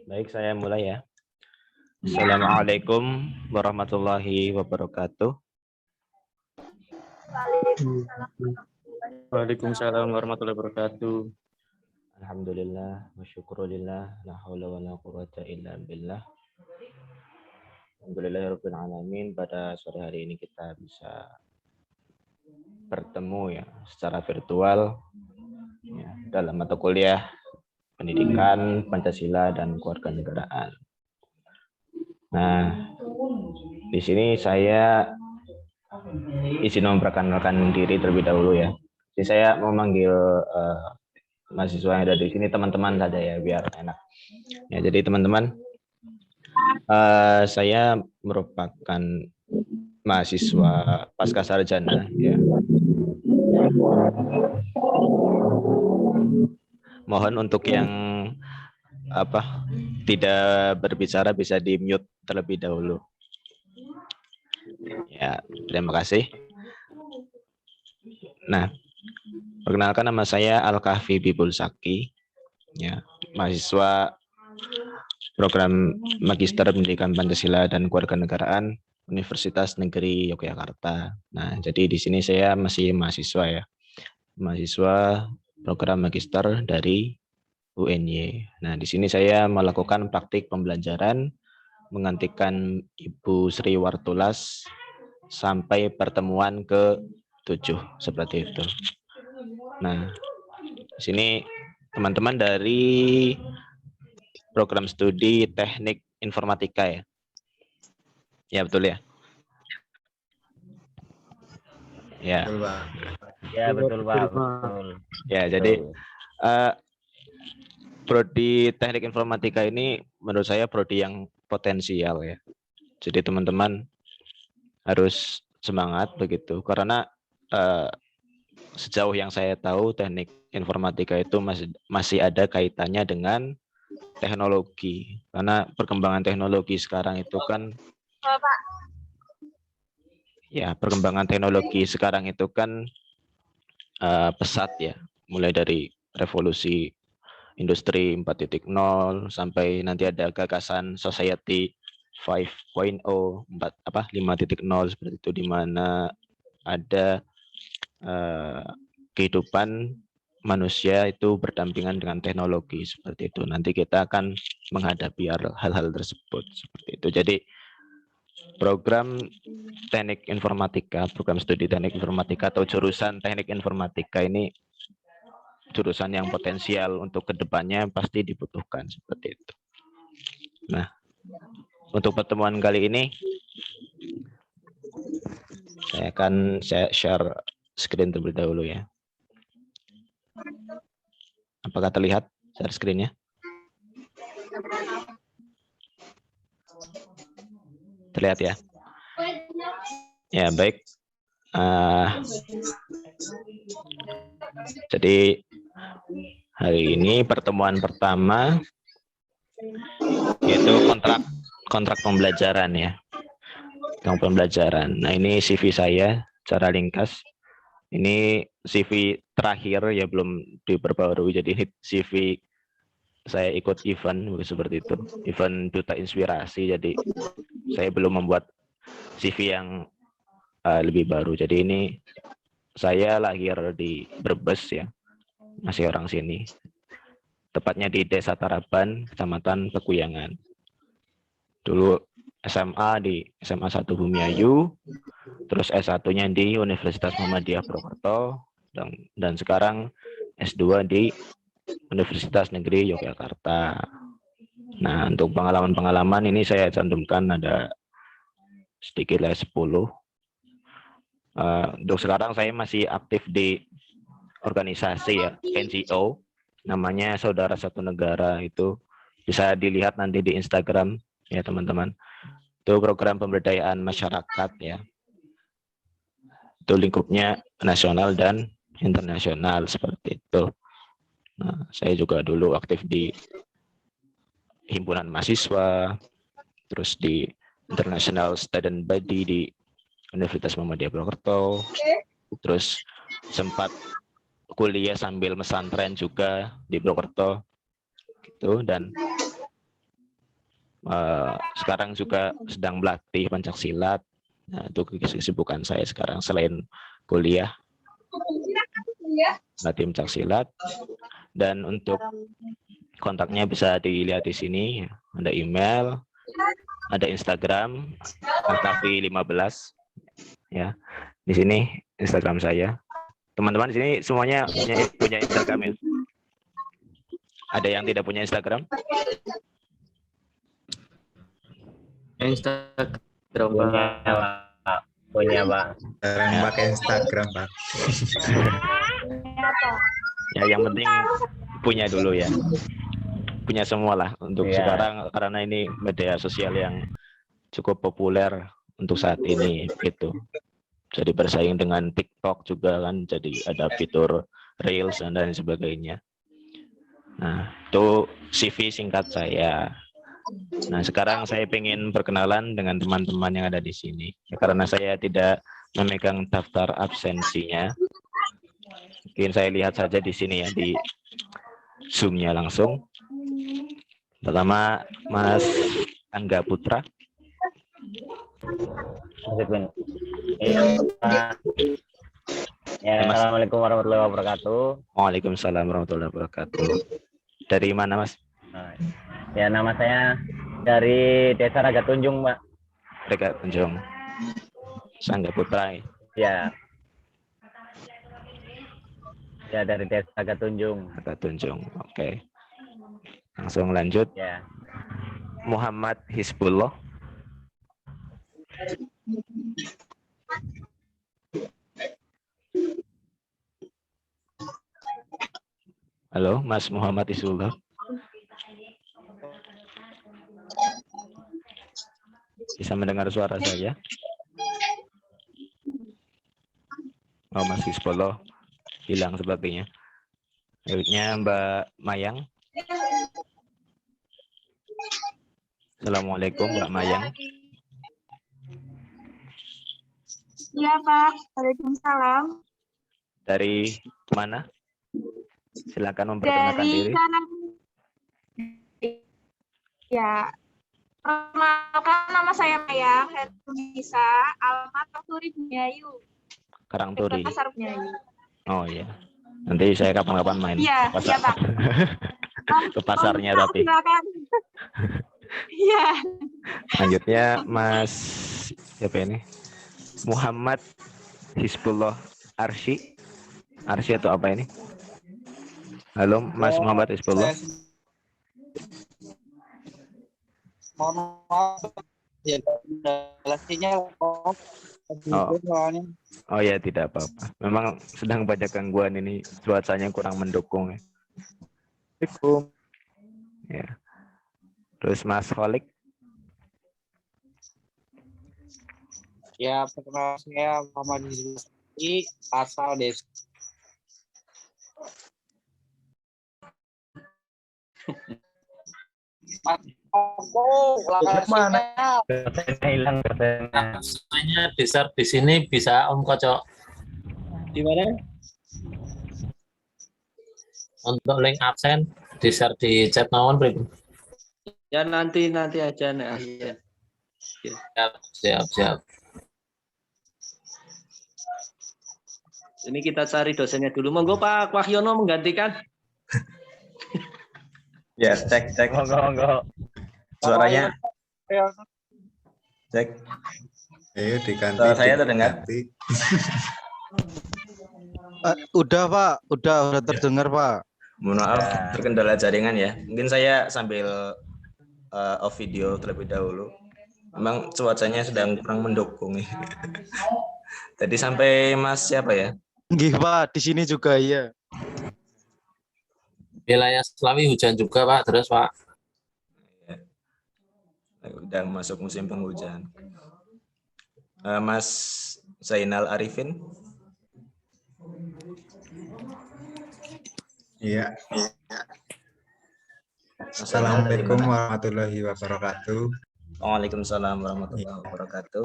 Baik, saya mulai ya. Assalamualaikum warahmatullahi wabarakatuh. Waalaikumsalam warahmatullahi wabarakatuh. Alhamdulillah wa syukurillah, la haula wa la quwata illa billah. Alhamdulillahirabbil alamin, pada sore hari ini kita bisa bertemu ya secara virtual ya, dalam mata kuliah pendidikan Pancasila dan kewarganegaraan. Nah, di sini saya izin memperkenalkan diri terlebih dahulu ya. Jadi saya memanggil mahasiswa yang ada di sini teman-teman saja ya, biar enak. Ya, jadi teman-teman, saya merupakan mahasiswa pasca sarjana ya. Mohon untuk yang tidak berbicara bisa di-mute terlebih dahulu. Ya, terima kasih. Nah, perkenalkan, nama saya Al-Kahfi Bibul Saki, ya, mahasiswa program Magister Pendidikan Pancasila dan Kewarganegaraan Universitas Negeri Yogyakarta. Nah, jadi di sini saya masih mahasiswa ya, mahasiswa program Magister dari UNY. Nah, di sini saya melakukan praktik pembelajaran menggantikan Ibu Sri Wartulas sampai pertemuan ke-7 seperti itu. Nah, di sini teman-teman dari program studi Teknik Informatika ya. Ya, betul ya? Ya. Betul, Pak. Ya, betul, Pak. Betul. Ya, jadi prodi Teknik Informatika ini menurut saya prodi yang potensial ya. Jadi teman-teman harus semangat begitu, karena sejauh yang saya tahu Teknik Informatika itu masih ada kaitannya dengan teknologi, karena perkembangan teknologi sekarang itu kan pesat ya, mulai dari revolusi industri 4.0 sampai nanti ada gagasan society 5.0, 5.0 seperti itu, di mana ada kehidupan manusia itu berdampingan dengan teknologi seperti itu. Nanti kita akan menghadapi hal-hal tersebut seperti itu. Jadi program Teknik Informatika, program studi Teknik Informatika atau jurusan Teknik Informatika ini jurusan yang potensial untuk kedepannya pasti dibutuhkan seperti itu. Nah, untuk pertemuan kali ini saya akan share screen terlebih dahulu ya. Apakah terlihat share screen-nya? Terlihat ya? Ya, baik. Jadi hari ini pertemuan pertama yaitu kontrak pembelajaran ya. Kontrak pembelajaran. Nah, ini CV saya secara ringkas. Ini CV terakhir ya, belum diperbarui. Jadi ini CV saya ikut event seperti itu, event Duta Inspirasi. Jadi saya belum membuat CV yang lebih baru. Jadi ini saya lahir di Brebes ya, masih orang sini. Tepatnya di Desa Taraban, Kecamatan Pekuyangan. Dulu SMA di SMA 1 Bumiayu, terus S1-nya di Universitas Muhammadiyah Purwokerto, dan sekarang S2 di Universitas Negeri Yogyakarta. Nah, untuk pengalaman-pengalaman ini saya cantumkan ada sedikit lah 10. Untuk sekarang saya masih aktif di organisasi ya, NGO, namanya Saudara Satu Negara. Itu bisa dilihat nanti di Instagram ya teman-teman. Itu program pemberdayaan masyarakat ya. Itu lingkupnya nasional dan internasional seperti itu. Nah, saya juga dulu aktif di himpunan mahasiswa, terus di International Student Body di Universitas Muhammadiyah Purwokerto, terus sempat kuliah sambil mesantren juga di Purwokerto gitu, dan sekarang juga sedang berlatih pencaksilat. Nah, itu kesibukan saya sekarang selain kuliah, berlatih pencaksilat. Dan untuk kontaknya bisa dilihat di sini, ada email, ada Instagram, Alkafi15 ya. Di sini Instagram saya. Teman-teman di sini semuanya punya Instagram ya? Ada yang tidak punya Instagram? Instagram Punya, Pak. Pak. Punya, Pak. Sekarang Ya. pakai Instagram, Pak. Ya, yang penting punya dulu ya. Punya semua lah untuk Iya. sekarang, karena ini media sosial yang cukup populer untuk saat ini gitu. Jadi bersaing dengan TikTok juga kan, jadi ada fitur Reels dan lain sebagainya. Nah, itu CV singkat saya. Nah, sekarang saya ingin berkenalan dengan teman-teman yang ada di sini. Ya, karena saya tidak memegang daftar absensinya. Mungkin saya lihat saja di sini ya, di Zoom-nya langsung. Pertama, Mas Angga Putra. Ya, Mas. Assalamualaikum warahmatullahi wabarakatuh. Waalaikumsalam warahmatullahi wabarakatuh. Dari mana, Mas? Nah, ya, nama saya dari Desa Raga Tunjung, Pak. Reka Tunjung. Mas Angga Putra. Ya. Ya, dari Desa Raga Tunjung. Reka Tunjung. Oke. Langsung lanjut. Ya. Muhammad Hizbullah. Halo, Mas Muhammad Hizbullah. Bisa mendengar suara saya? Oh, Mas Hizbullah hilang sepertinya. Berikutnya Mbak Mayang. Assalamualaikum Mbak Mayang. Iya, Pak. Waalaikumsalam. Dari mana? Silakan memperkenalkan Dari diri. kanan. Ya. Perkenalkan, nama saya Maya Hertunisa, alamat Turi Bunyayu. Karangturi. Pasar Bunyayu. Oh iya. Nanti saya kapan-kapan main Iya, ke pasar. iya, Pak. Ke pasarnya tapi. Silakan. Iya. Selanjutnya Mas siapa ini? Muhammad Hizbullah Arsy. Arsy atau apa ini? Halo Mas Muhammad Hizbullah. Mohon maaf ya, sinyal. Oh ya, tidak apa-apa. Memang sedang banyak gangguan ini, cuacanya kurang mendukung ya. Assalamualaikum. Ya. Terus Mas Kholik. Ya, perkenalkan saya Muhammad Hizbullah, asal desa. Hilang Semuanya di-share di sini bisa Om Kocok. Di mana? Untuk link absen di-share di chat mawon, Bro. Ya nanti aja nih. Ya. Siap. Ini kita cari dosennya dulu. Monggo Pak Wahyono menggantikan. Ya, cek. Monggo. Suaranya Ya. cek. Ayo diganti. Suara saya terdengar? Udah Pak, udah terdengar Pak. Mohon maaf, terkendala jaringan ya. Mungkin saya sambil off video terlebih dahulu. Memang cuacanya sedang kurang mendukung. Tadi sampai Mas siapa ya? Nggih Pak, di sini juga iya. Wilayah Slawi hujan juga, Pak. Terus, Pak. Udah masuk musim penghujan. Mas Zainal Arifin. Iya. Assalamualaikum warahmatullahi wabarakatuh. Waalaikumsalam warahmatullahi wabarakatuh.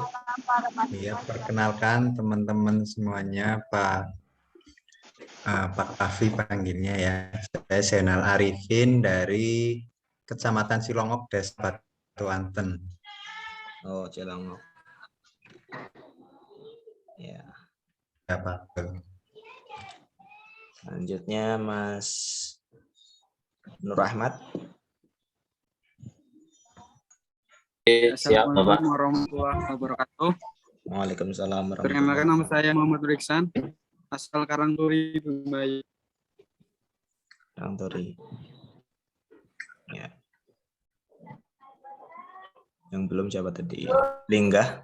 Iya, perkenalkan teman-teman semuanya, Pak Pak Kavi panggilnya ya. Saya Zainal Arifin dari Kecamatan Silongok, Desa Batu Anten. Oh, Cilangok. Ya. Ya, Pak. Selanjutnya Mas Nur Ahmad. Siap, Bapak. Assalamualaikum warahmatullahi wabarakatuh. Waalaikumsalam warahmatullahi Perkenalkan, nama wabarakatuh. saya Muhammad Riksan, asal Karangturi, Bumbai. Kang Tori. Ya. Yang belum siapa tadi? Linggah.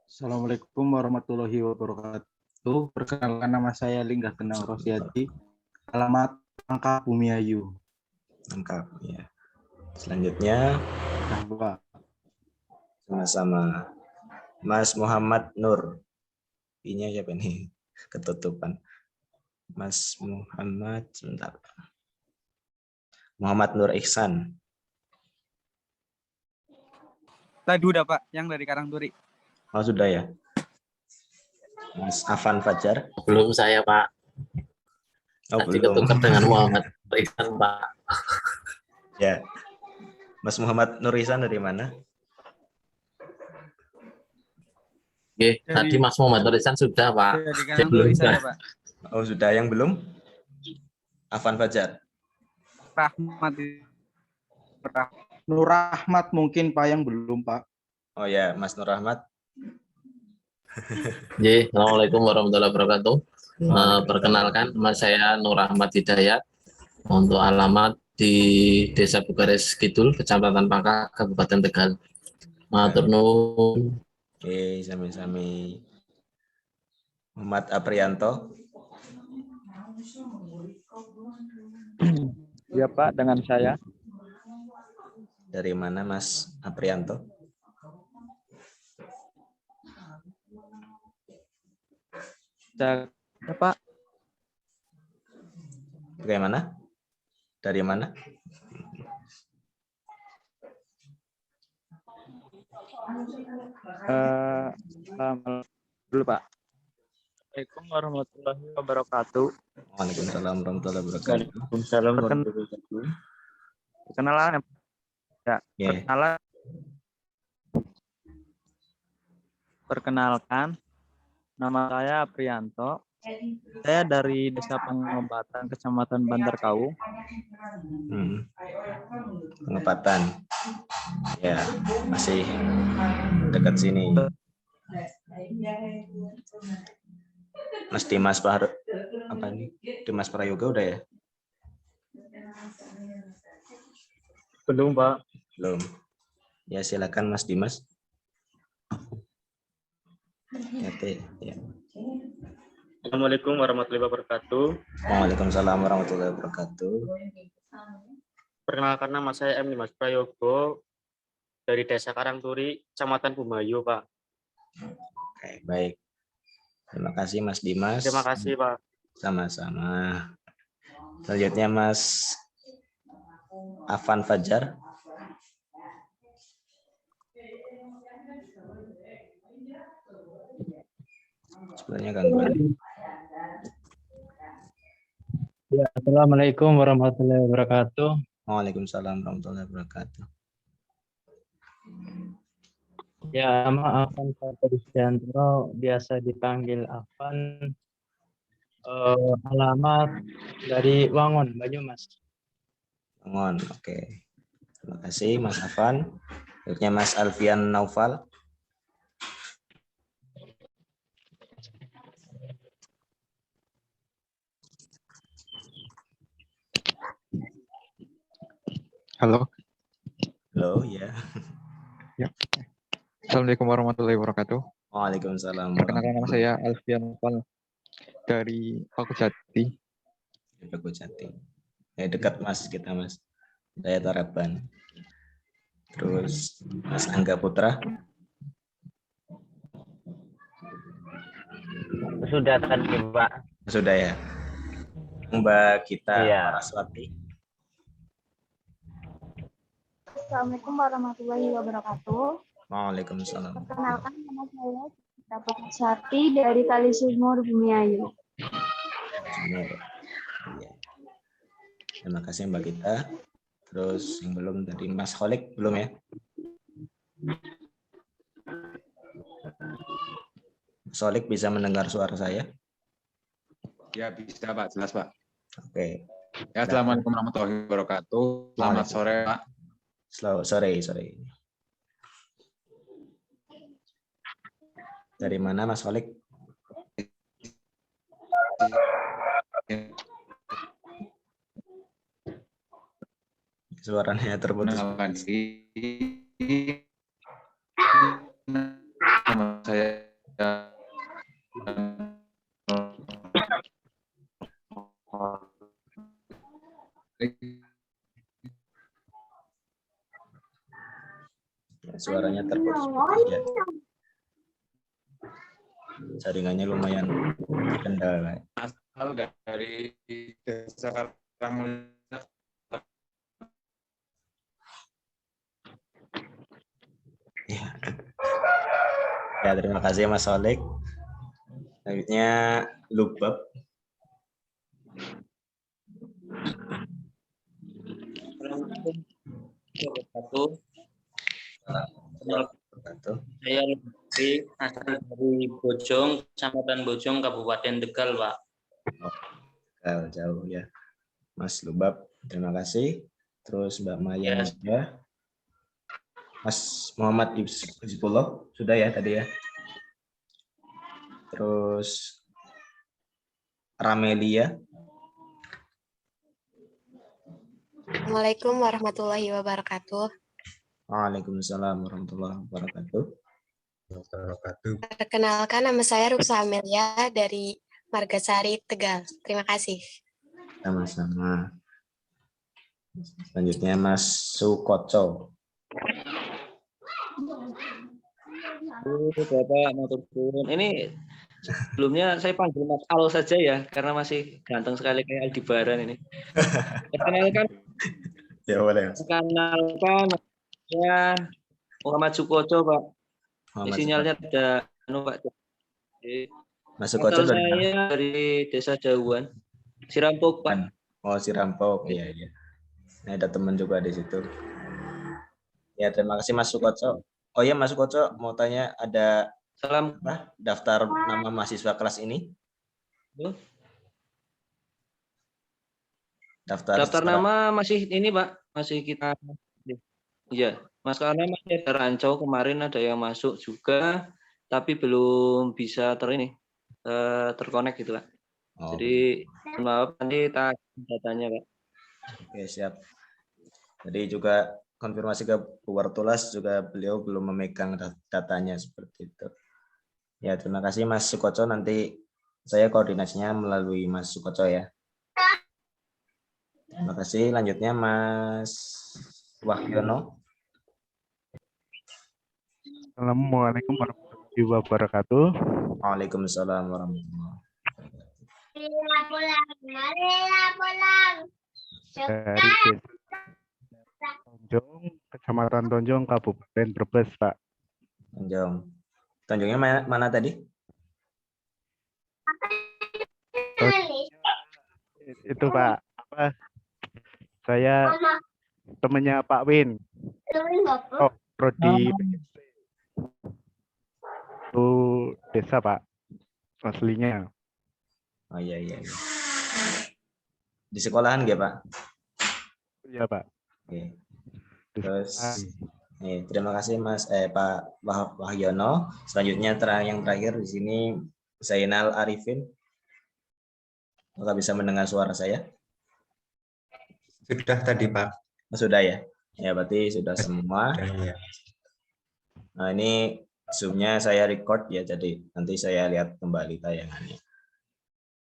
Assalamualaikum warahmatullahi wabarakatuh. Perkenalkan, nama saya Linggah Kenang Rosyadi. Alamat Angka Bumiayu. Lengkap ya. Selanjutnya Nah, Pak. sama-sama Mas Muhammad Nur. Ini siapa nih? Ketutupan. Mas Muhammad, sebentar. Muhammad Nur Ihsan. Tadi udah Pak, yang dari Karangturi. Oh, sudah ya. Mas Afan Fajar. Belum saya, Pak. Oh, Tadi belum. ketukar dengan Muhammad Ihsan, Pak. Ya. Mas Muhammad Nur Ihsan dari mana? Oke, tadi Mas Muhammad Ihsan sudah, Pak. Dari Saya belum Karangturi saya sudah. Pak. Oh, sudah. Yang belum? Afan Fajar. Rahmat. Nur Ahmad mungkin Pak yang belum, Pak. Oh ya, Mas Nur Ahmad. Assalamualaikum warahmatullahi wabarakatuh. Perkenalkan, nama saya Nur Ahmad Hidayat. Untuk alamat di Desa Bukares Kidul, Kecamatan Pangkah, Kabupaten Tegal. Matur nuwun. Oke, sami-sami. Muhammad Aprianto. Ya Pak, dengan saya. Dari mana Mas Aprianto? Ya Pak, Bagaimana? Dari mana? dulu Pak. Assalamualaikum warahmatullahi wabarakatuh. Waalaikumsalam warahmatullahi wabarakatuh. Waalaikumsalam warahmatullahi wabarakatuh. Perkenalan ya. Ya. Perkenalkan, nama saya Prianto. Saya dari Desa Pangobatan, Kecamatan Bantar Kaung. Pengobatan. Ya, masih dekat sini. Mas Dimas apa ini? Dimas Prayoga udah ya? Belum Pak. Belum. Ya, silakan Mas Dimas. Ya. Assalamualaikum warahmatullahi wabarakatuh. Waalaikumsalam warahmatullahi wabarakatuh. Perkenalkan, nama saya M. Dimas Prayogo dari Desa Karangturi, Kecamatan Bumayu, Pak. Oke, baik. Terima kasih Mas Dimas. Terima kasih, Pak. Sama-sama. Selanjutnya Mas Afan Fajar. Sebenarnya gangguan. Ya, Assalamualaikum warahmatullahi wabarakatuh. Waalaikumsalam warahmatullahi wabarakatuh. Ya, nama Afan Fajar, biasa dipanggil Afan. Alamat dari Wangon, Banyumas. Wangon, oke. Terima kasih Mas Afan. Berikutnya Mas Alfian Naufal. Halo. Halo, ya. Ya. Assalamualaikum warahmatullahi wabarakatuh. Waalaikumsalam. Perkenalkan, nama saya Alfian Naufal dari Paku Jati. Paku Jati. Ya, dekat Mas kita Mas. Saya Taraban. Terus Mas Angga Putra. Sudah tadi Pak. Sudah ya. Mbak kita Iya. Saraswati. Assalamualaikum warahmatullahi wabarakatuh. Waalaikumsalam. Perkenalkan nama saya Dapat Sati dari Kali Sumur Bumiayu. Sumur. Iya. Terima kasih Mbak Gita. Terus yang belum dari Mas Kholik belum ya? Mas Kholik bisa mendengar suara saya? Ya bisa Pak, jelas Pak. Oke. Ya, Assalamualaikum warahmatullahi wabarakatuh. Selamat sore Pak. Selamat sore. Dari mana Mas Kholik? Suaranya terputus. Nama saya Ya, suaranya terputus ya. Jaringannya lumayan kendala. asal dari Desa Karangmulya. Ya, terima kasih Mas Solik. Selanjutnya Lubab. Saya Lutfi, asal dari Bojong, Kecamatan Bojong, Kabupaten Tegal, Pak. Tegal jauh ya. Mas Lubab, terima kasih. Terus Mbak Maya juga. Mas Muhammad Hizbullah sudah ya tadi ya. Terus Ramelia. Assalamualaikum warahmatullahi wabarakatuh. Waalaikumsalam warahmatullahi wabarakatuh. Perkenalkan, nama saya Ruksa Amelia dari Margasari, Tegal. Terima kasih. Sama-sama. Selanjutnya Mas Sukoco. Bapak matur suwun. Ini sebelumnya saya panggil Mas Al saja ya, karena masih ganteng sekali kayak Aldebaran ini. Perkenalkan. Ya boleh. Perkenalkan, saya Muhammad Sukoco, Pak. Muhammad Sinyalnya ada Pak. Mas Sukoco Asal saya dari Desa Jauhan, Sirampok, Pak. Oh, Sirampok. Iya. Nah, ada teman juga di situ. Ya, terima kasih Mas Sukoco. Oh iya Mas Sukoco, mau tanya ada daftar nama mahasiswa kelas ini? Daftar nama masih ini Pak, masih kita. Iya, Mas karena masih ada Rancau kemarin ada yang masuk juga, tapi belum bisa terkonek gitu Pak. Oh. Jadi maaf nanti tak datanya Pak. Oke siap. Jadi juga konfirmasi ke Bu Wartulas juga beliau belum memegang datanya seperti itu. Ya terima kasih Mas Sukoco, nanti saya koordinasinya melalui Mas Sukoco ya. Terima kasih. Lanjutnya Mas Wahyono. Assalamualaikum warahmatullahi wabarakatuh. Waalaikumsalam warahmatullahi wabarakatuh. Dari Desa Tonjong, Kecamatan Tonjong, Kabupaten Brebes, Pak. Tonjongnya mana tadi? Itu Pak, apa? Saya temannya Pak Win. Oh, prodi itu desa Pak, aslinya. Oh iya. Di sekolahan nggak Pak? Iya Pak. Oke. Terus terima kasih Mas Pak Wahyono. Selanjutnya yang terakhir di sini Zainal Arifin. Apakah bisa mendengar suara saya? Sudah tadi Pak. Sudah ya? Ya berarti sudah semua. Nah ini Zoom-nya saya record ya, jadi nanti saya lihat kembali tayangannya.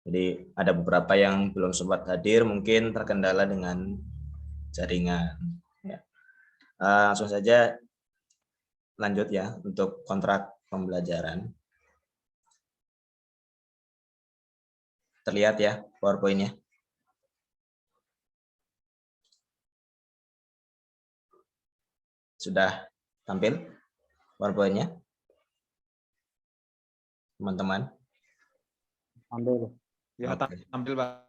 Jadi ada beberapa yang belum sempat hadir, mungkin terkendala dengan jaringan. Ya. Langsung saja lanjut ya untuk kontrak pembelajaran. Terlihat ya PowerPoint-nya. Sudah tampil? PowerPoint-nya? Teman-teman. Ambil. Ya, tampil, Pak.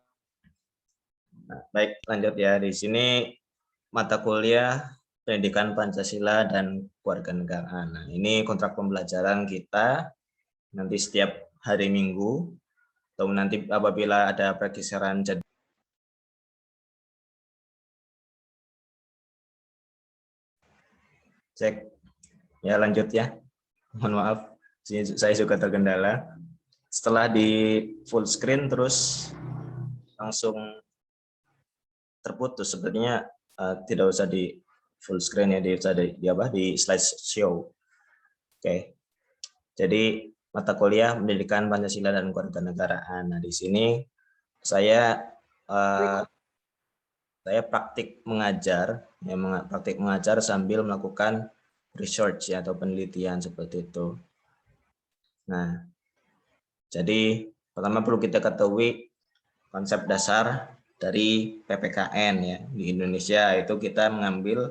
Nah, baik, lanjut ya. Di sini mata kuliah Pendidikan Pancasila dan Kewarganegaraan. Nah, ini kontrak pembelajaran kita nanti setiap hari Minggu atau nanti apabila ada pergeseran jadwal. Cek. Ya, lanjut ya. Mohon maaf, saya juga terkendala. Setelah di full screen terus langsung terputus, sebenarnya tidak usah di full screen ya, di slide show. Oke. Jadi mata kuliah Pendidikan Pancasila dan Kewarganegaraan. Nah, di sini saya praktik mengajar, praktik mengajar sambil melakukan research ya, atau penelitian seperti itu. Nah, jadi pertama perlu kita ketahui konsep dasar dari PPKN ya. Di Indonesia itu kita mengambil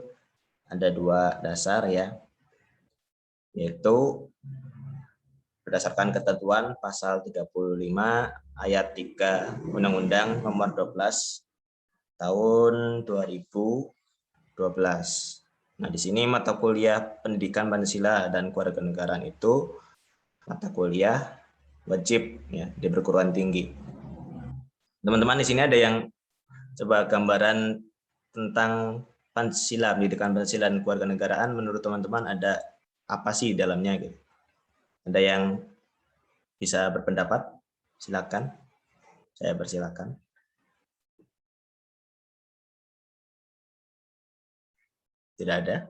ada 2 dasar ya, yaitu berdasarkan ketentuan pasal 35 ayat 3 Undang-Undang Nomor 12 tahun 2012. Nah, di sini mata kuliah Pendidikan Pancasila dan Kewarganegaraan itu mata kuliah wajib ya di perguruan tinggi. Teman-teman, di sini ada yang coba gambaran tentang Pancasila, Pendidikan Pancasila dan Kewarganegaraan, menurut teman-teman ada apa sih di dalamnya gitu? Ada yang bisa berpendapat? Silakan. Saya persilakan. Tidak ada?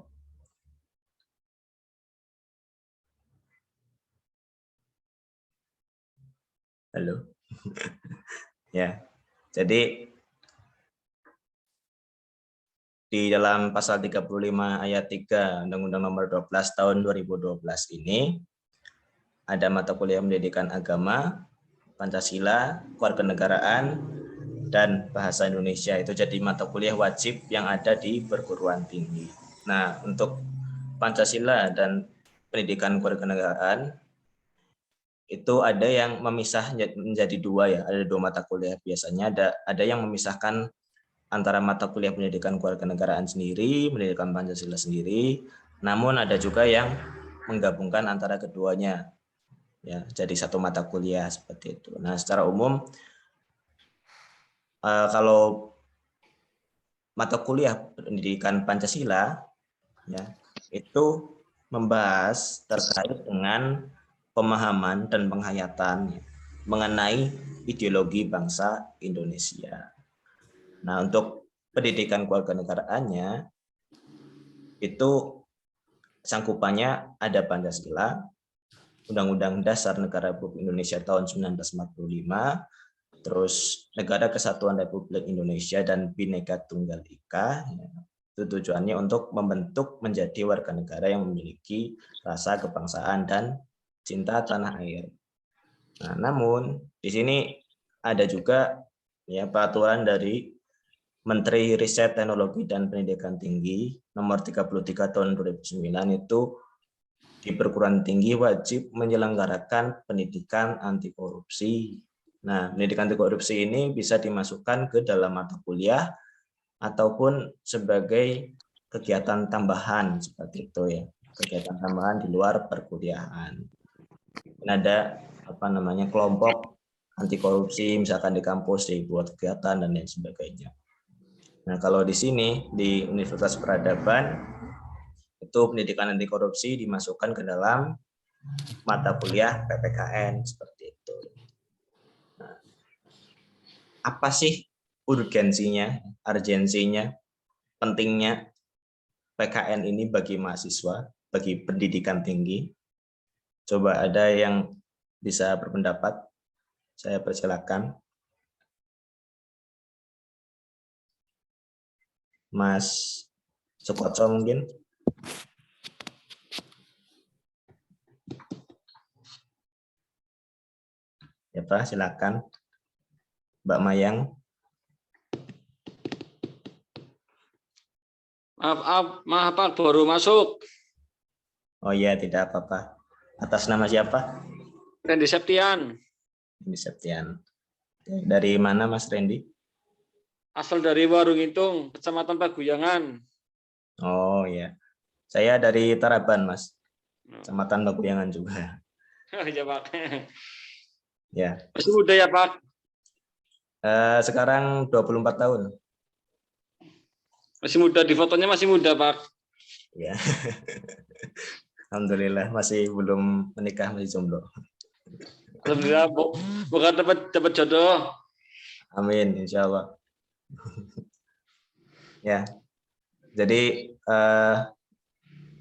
Halo. Ya. Jadi di dalam pasal 35 ayat 3 Undang-Undang Nomor 12 tahun 2012 ini ada mata kuliah pendidikan agama, Pancasila, Kewarganegaraan, dan Bahasa Indonesia. Itu jadi mata kuliah wajib yang ada di perguruan tinggi. Nah, untuk Pancasila dan Pendidikan Kewarganegaraan itu ada yang memisah menjadi 2 ya, ada 2 mata kuliah biasanya. Ada yang memisahkan antara mata kuliah Pendidikan Kewarganegaraan sendiri, Pendidikan Pancasila sendiri. Namun ada juga yang menggabungkan antara keduanya. Ya, jadi satu mata kuliah seperti itu. Nah, secara umum kalau mata kuliah Pendidikan Pancasila ya, itu membahas terkait dengan pemahaman dan penghayatan mengenai ideologi bangsa Indonesia. Nah, untuk pendidikan kewarganegaraannya itu sangkupannya ada Pancasila, Undang-Undang Dasar Negara Republik Indonesia tahun 1945, terus Negara Kesatuan Republik Indonesia dan Bhinneka Tunggal Ika. Itu tujuannya untuk membentuk menjadi warga negara yang memiliki rasa kebangsaan dan cinta tanah air. Nah, namun di sini ada juga ya peraturan dari Menteri Riset Teknologi dan Pendidikan Tinggi nomor 33 tahun 2009 itu di perguruan tinggi wajib menyelenggarakan pendidikan anti korupsi. Nah, pendidikan anti korupsi ini bisa dimasukkan ke dalam mata kuliah ataupun sebagai kegiatan tambahan seperti itu ya, kegiatan tambahan di luar perkuliahan. Ada kelompok anti korupsi misalkan di kampus dibuat kegiatan dan lain sebagainya. Nah, kalau di sini di Universitas Peradaban itu pendidikan anti korupsi dimasukkan ke dalam mata kuliah PPKN seperti itu. Nah, apa sih urgensinya, urgensinya, pentingnya PKN ini bagi mahasiswa, bagi pendidikan tinggi? Coba ada yang bisa berpendapat? Saya persilakan. Mas Sukoco mungkin. Ya Pak, silakan. Mbak Mayang. Maaf Pak, baru masuk. Oh iya, tidak apa-apa. Atas nama siapa? Randy Septian. Randy Septian. Dari mana Mas Randy? Asal dari Warung Intung, Kecamatan Paguyangan. Oh iya. Saya dari Taraban, Mas. Kecamatan Paguyangan juga. Ya, Pak. Ya. Masih muda ya, Pak? Sekarang 24 tahun. Masih muda, di fotonya masih muda, Pak. Ya. Alhamdulillah masih belum menikah, masih jomblo. Alhamdulillah, bukan dapat jodoh. Amin, insya Allah. Ya, jadi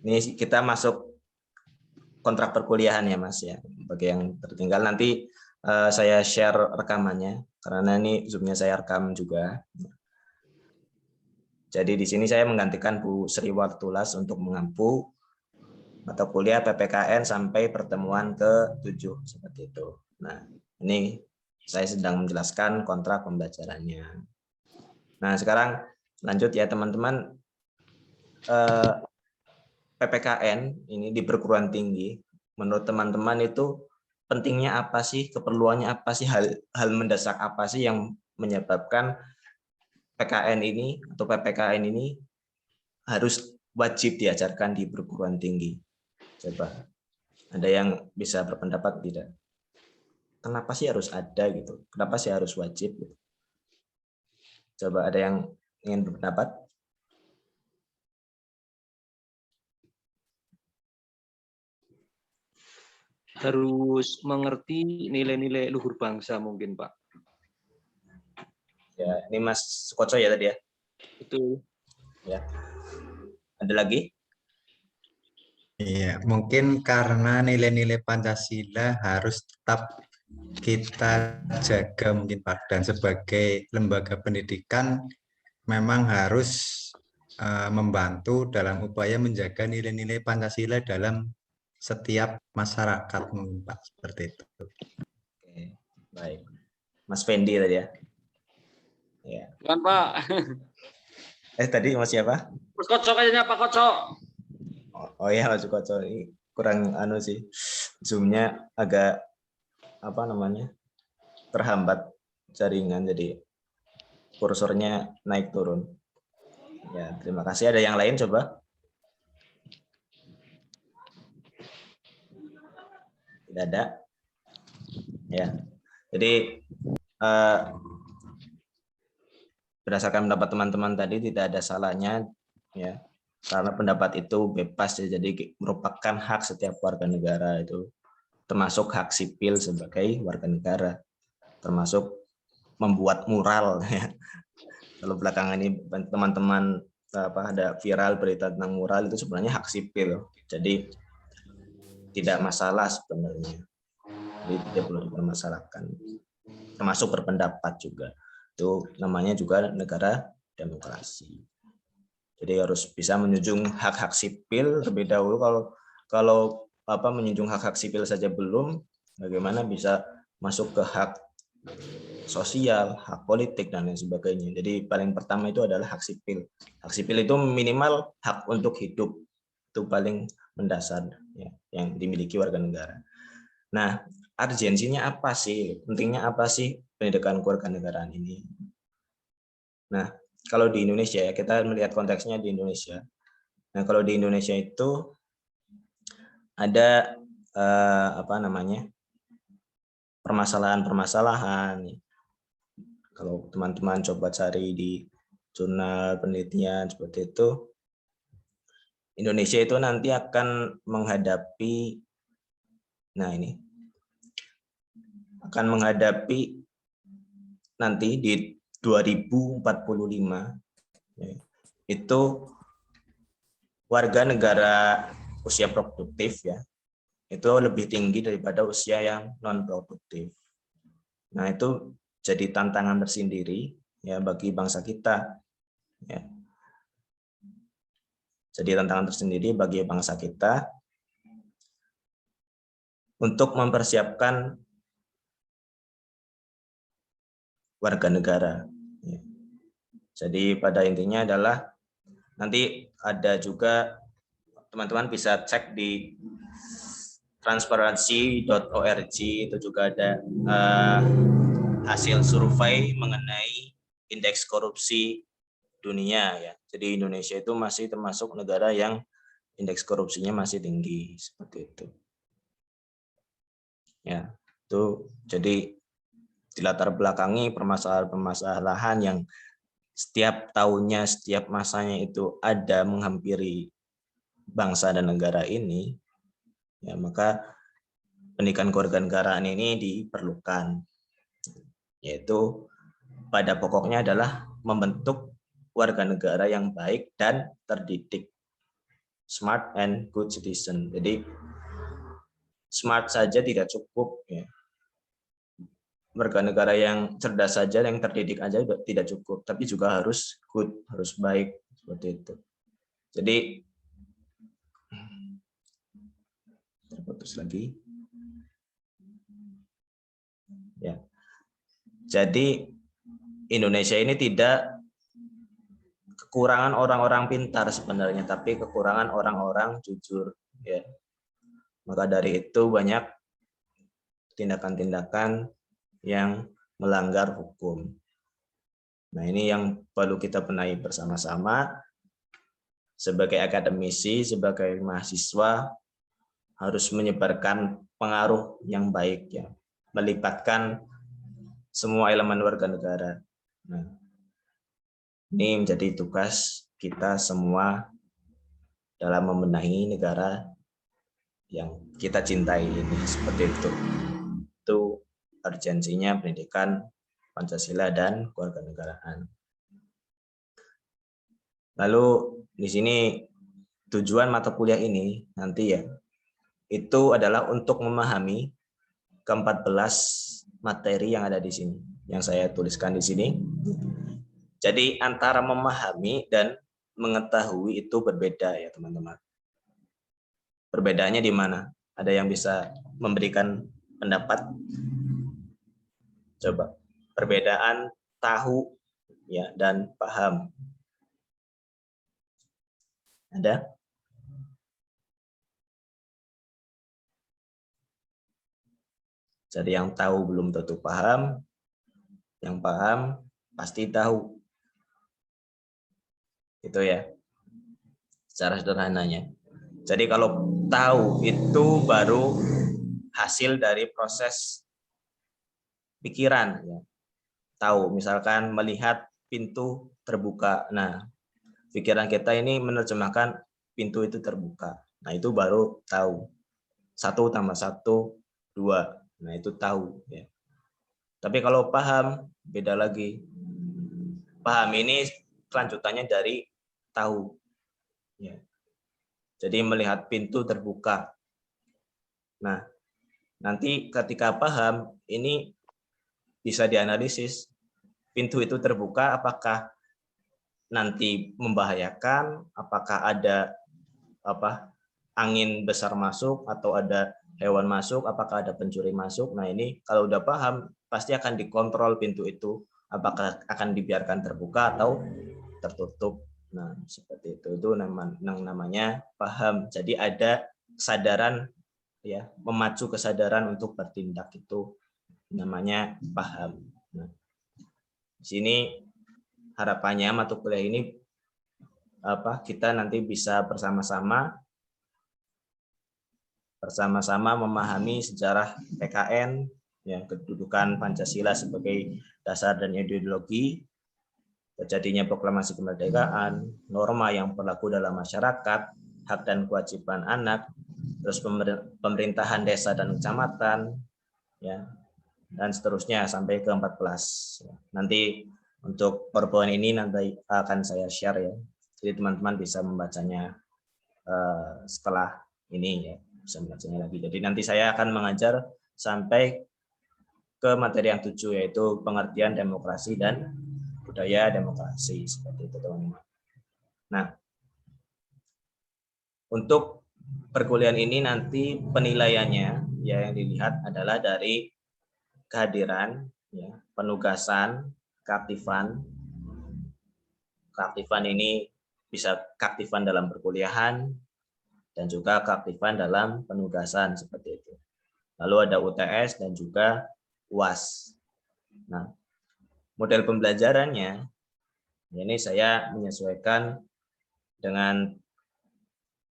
ini kita masuk kontrak perkuliahan ya Mas ya. Bagi yang tertinggal nanti saya share rekamannya karena ini Zoom-nya saya rekam juga. Jadi di sini saya menggantikan Bu Sri Wartulas untuk mengampu mata kuliah PPKN sampai pertemuan ke-7 seperti itu. Nah, ini saya sedang menjelaskan kontrak pembelajarannya. Nah, sekarang lanjut ya teman-teman. PPKN ini di perguruan tinggi, menurut teman-teman itu pentingnya apa sih, keperluannya apa sih, hal mendesak apa sih yang menyebabkan PKN ini atau PPKN ini harus wajib diajarkan di perguruan tinggi? Coba, ada yang bisa berpendapat tidak? Kenapa sih harus ada gitu? Kenapa sih harus wajib? Gitu? Coba ada yang ingin berpendapat? Harus mengerti nilai-nilai luhur bangsa mungkin, Pak. Ya, ini Mas Sukoco ya tadi ya? Betul. Ya. Ada lagi? Iya, mungkin karena nilai-nilai Pancasila harus tetap kita jaga mungkin Pak, dan sebagai lembaga pendidikan memang harus membantu dalam upaya menjaga nilai-nilai Pancasila dalam setiap masyarakat mungkin Pak, seperti itu. Oke, baik. Mas Fendi tadi ya? Ya. Bukan, Pak. Tadi Mas siapa? Mas Koco kayaknya, Pak Koco. Oh iya Mas Koco, ini kurang anu sih. Zoom-nya agak apa namanya? Terhambat jaringan, jadi kursornya naik turun. Ya, terima kasih. Ada yang lain coba? Tidak ada. Ya. Jadi berdasarkan pendapat teman-teman tadi tidak ada salahnya ya. Karena pendapat itu bebas ya, jadi merupakan hak setiap warga negara, itu termasuk hak sipil sebagai warga negara, termasuk membuat mural ya. Kalau belakangan ini teman-teman ada viral berita tentang mural, itu sebenarnya hak sipil, jadi tidak masalah sebenarnya, jadi tidak perlu dipermasalahkan, termasuk berpendapat juga, itu namanya juga negara demokrasi. Jadi harus bisa menjunjung hak-hak sipil terlebih dahulu. Kalau menjunjung hak-hak sipil saja belum, bagaimana bisa masuk ke hak sosial, hak politik dan lain sebagainya. Jadi paling pertama itu adalah hak sipil. Hak sipil itu minimal hak untuk hidup, itu paling mendasar ya, yang dimiliki warga negara. Nah, urgensinya apa sih? Pentingnya apa sih pendidikan kewarganegaraan ini? Nah, kalau di Indonesia ya, kita melihat konteksnya di Indonesia. Nah, kalau di Indonesia itu ada permasalahan-permasalahan. Kalau teman-teman coba cari di jurnal penelitian seperti itu, Indonesia itu nanti akan menghadapi, akan menghadapi nanti di 2045 itu warga negara usia produktif ya, itu lebih tinggi daripada usia yang non produktif. Nah, itu jadi tantangan tersendiri ya bagi bangsa kita ya. Jadi tantangan tersendiri bagi bangsa kita untuk mempersiapkan warga negara. Jadi pada intinya adalah nanti ada juga teman-teman bisa cek di transparency.org, itu juga ada hasil survei mengenai indeks korupsi dunia ya. Jadi Indonesia itu masih termasuk negara yang indeks korupsinya masih tinggi seperti itu. Ya, itu jadi dilatar belakangi permasalahan-permasalahan yang setiap tahunnya, setiap masanya itu ada menghampiri bangsa dan negara ini, ya maka pendidikan kewarganegaraan ini diperlukan, yaitu pada pokoknya adalah membentuk warga negara yang baik dan terdidik, smart and good citizen. Jadi smart saja tidak cukup, ya. Warga negara yang cerdas saja, yang terdidik aja tidak cukup, tapi juga harus good, harus baik, seperti itu. Jadi terputus lagi. Ya. Jadi Indonesia ini tidak kekurangan orang-orang pintar sebenarnya, tapi kekurangan orang-orang jujur, ya. Maka dari itu banyak tindakan-tindakan yang melanggar hukum. Nah, ini yang perlu kita benahi bersama-sama. Sebagai akademisi, sebagai mahasiswa, harus menyebarkan pengaruh yang baik, ya, melibatkan semua elemen warga negara. Nah, ini menjadi tugas kita semua dalam membenahi negara yang kita cintai ini, seperti itu. Itu urgensinya pendidikan Pancasila dan kewarganegaraan. Lalu di sini tujuan mata kuliah ini nanti ya, itu adalah untuk memahami ke-14 materi yang ada di sini, yang saya tuliskan di sini. Jadi antara memahami dan mengetahui itu berbeda ya teman-teman. Perbedaannya di mana? Ada yang bisa memberikan pendapat? Coba, perbedaan tahu ya dan paham. Ada? Jadi yang tahu belum tentu paham, yang paham pasti tahu. Itu ya, secara sederhananya. Jadi kalau tahu itu baru hasil dari proses pikiran, ya. Tahu, misalkan melihat pintu terbuka. Nah, pikiran kita ini menerjemahkan pintu itu terbuka. Nah, itu baru tahu. 1 tambah 1, 2. Nah, itu tahu. Ya. Tapi kalau paham, beda lagi. Paham ini kelanjutannya dari tahu. Ya. Jadi melihat pintu terbuka. Nah, nanti ketika paham, ini bisa dianalisis. Pintu itu terbuka, apakah nanti membahayakan, apakah ada angin besar masuk, atau ada hewan masuk, apakah ada pencuri masuk. Nah, ini kalau udah paham, pasti akan dikontrol pintu itu, apakah akan dibiarkan terbuka atau tertutup. Nah, seperti itu namanya paham. Jadi ada kesadaran, ya, memacu kesadaran untuk bertindak, itu namanya paham. Nah, di sini harapannya mata kuliah ini kita nanti bisa bersama-sama memahami sejarah PKN, ya, kedudukan Pancasila sebagai dasar dan ideologi, terjadinya proklamasi kemerdekaan, norma yang berlaku dalam masyarakat, hak dan kewajiban anak, terus pemerintahan desa dan kecamatan, ya, dan seterusnya sampai ke 14. Nanti untuk PowerPoint ini nanti akan saya share, ya, jadi teman-teman bisa membacanya setelah ini, ya, bisa membacanya lagi. Jadi nanti saya akan mengajar sampai ke materi yang 7, yaitu pengertian demokrasi dan budaya demokrasi, seperti itu teman-teman. Nah, untuk perkuliahan ini nanti penilaiannya, ya, yang dilihat adalah dari kehadiran, ya, penugasan, keaktifan. Keaktifan ini bisa keaktifan dalam perkuliahan, dan juga keaktifan dalam penugasan seperti itu. Lalu ada UTS dan juga UAS. Nah, model pembelajarannya ini saya menyesuaikan dengan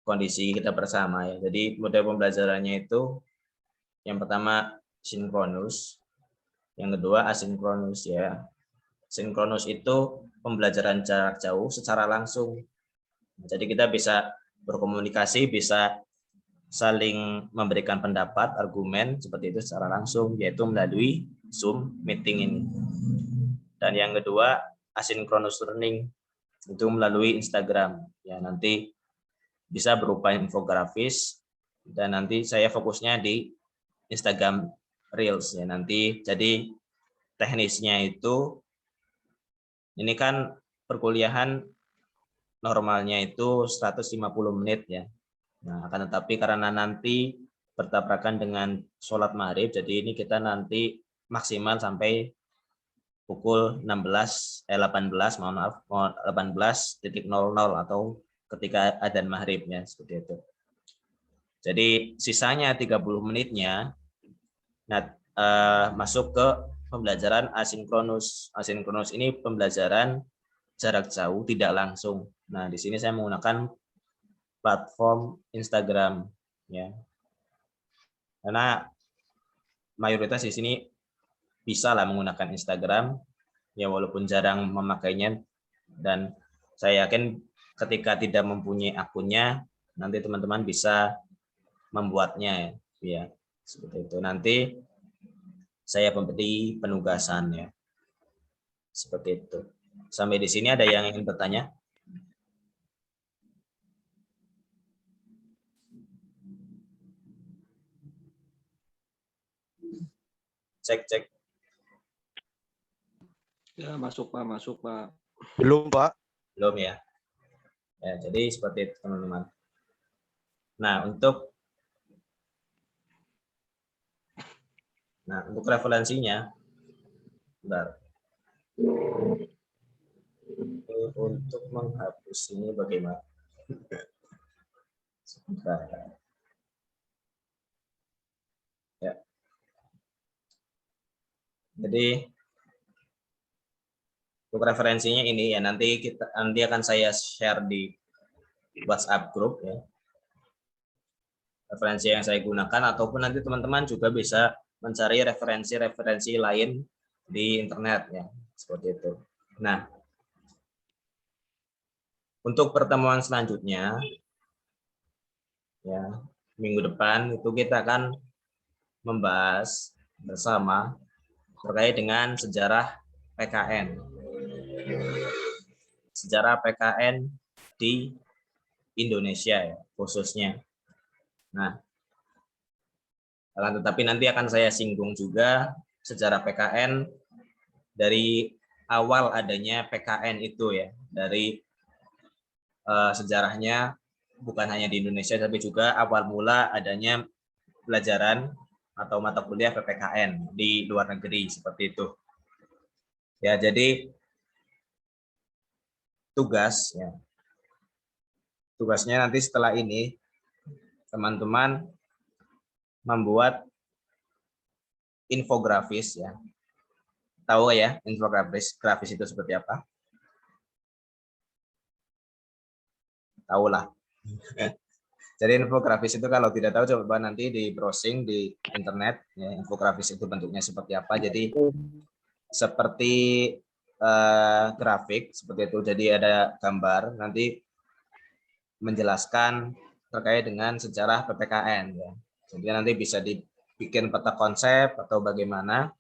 kondisi kita bersama ya. Jadi model pembelajarannya itu yang pertama sinkronus, yang kedua asinkronus ya. Sinkronus itu pembelajaran jarak jauh secara langsung. Jadi kita bisa berkomunikasi, bisa saling memberikan pendapat, argumen seperti itu secara langsung, yaitu melalui Zoom meeting ini. Dan yang kedua asynchronous learning, itu melalui Instagram. Ya, nanti bisa berupa infografis dan nanti saya fokusnya di Instagram Reels ya nanti. Jadi teknisnya itu ini kan perkuliahan normalnya itu 150 menit ya. Nah, akan tetapi karena nanti bertabrakan dengan sholat maghrib, jadi ini kita nanti maksimal sampai pukul 18 atau ketika adzan maghribnya seperti itu. Jadi sisanya 30 menitnya masuk ke pembelajaran asinkronus. Asinkronus ini pembelajaran jarak jauh tidak langsung. Nah, di sini saya menggunakan platform Instagram ya. Karena mayoritas di sini bisa lah menggunakan Instagram ya walaupun jarang memakainya, dan saya yakin ketika tidak mempunyai akunnya nanti teman-teman bisa membuatnya ya seperti itu. Nanti saya memberi penugasan ya seperti itu. Sampai di sini ada yang ingin bertanya? Cek. Ya, masuk Pak. Belum, Pak. Belum ya. Ya, jadi seperti itu teman-teman. Nah, untuk referensinya, bentar. Untuk menghapus ini bagaimana? Sebentar. Ya. Jadi untuk referensinya ini ya nanti akan saya share di WhatsApp group ya. Referensi yang saya gunakan ataupun nanti teman-teman juga bisa mencari referensi-referensi lain di internet ya, seperti itu. Nah, untuk pertemuan selanjutnya ya, minggu depan itu kita akan membahas bersama terkait dengan sejarah PKN. Sejarah PKN di Indonesia ya, khususnya. Nah, tetapi nanti akan saya singgung juga sejarah PKN dari awal adanya PKN itu ya, dari sejarahnya bukan hanya di Indonesia tapi juga awal mula adanya pelajaran atau mata kuliah PPKN di luar negeri seperti itu. Ya, jadi tugasnya nanti setelah ini teman-teman membuat infografis ya. Tahu ya infografis itu seperti apa? Tahu lah. Jadi infografis itu kalau tidak tahu coba nanti di browsing di internet ya, infografis itu bentuknya seperti apa. Jadi seperti grafik seperti itu. Jadi ada gambar nanti menjelaskan terkait dengan sejarah PPKN ya. Jadi nanti bisa dibikin peta konsep atau bagaimana.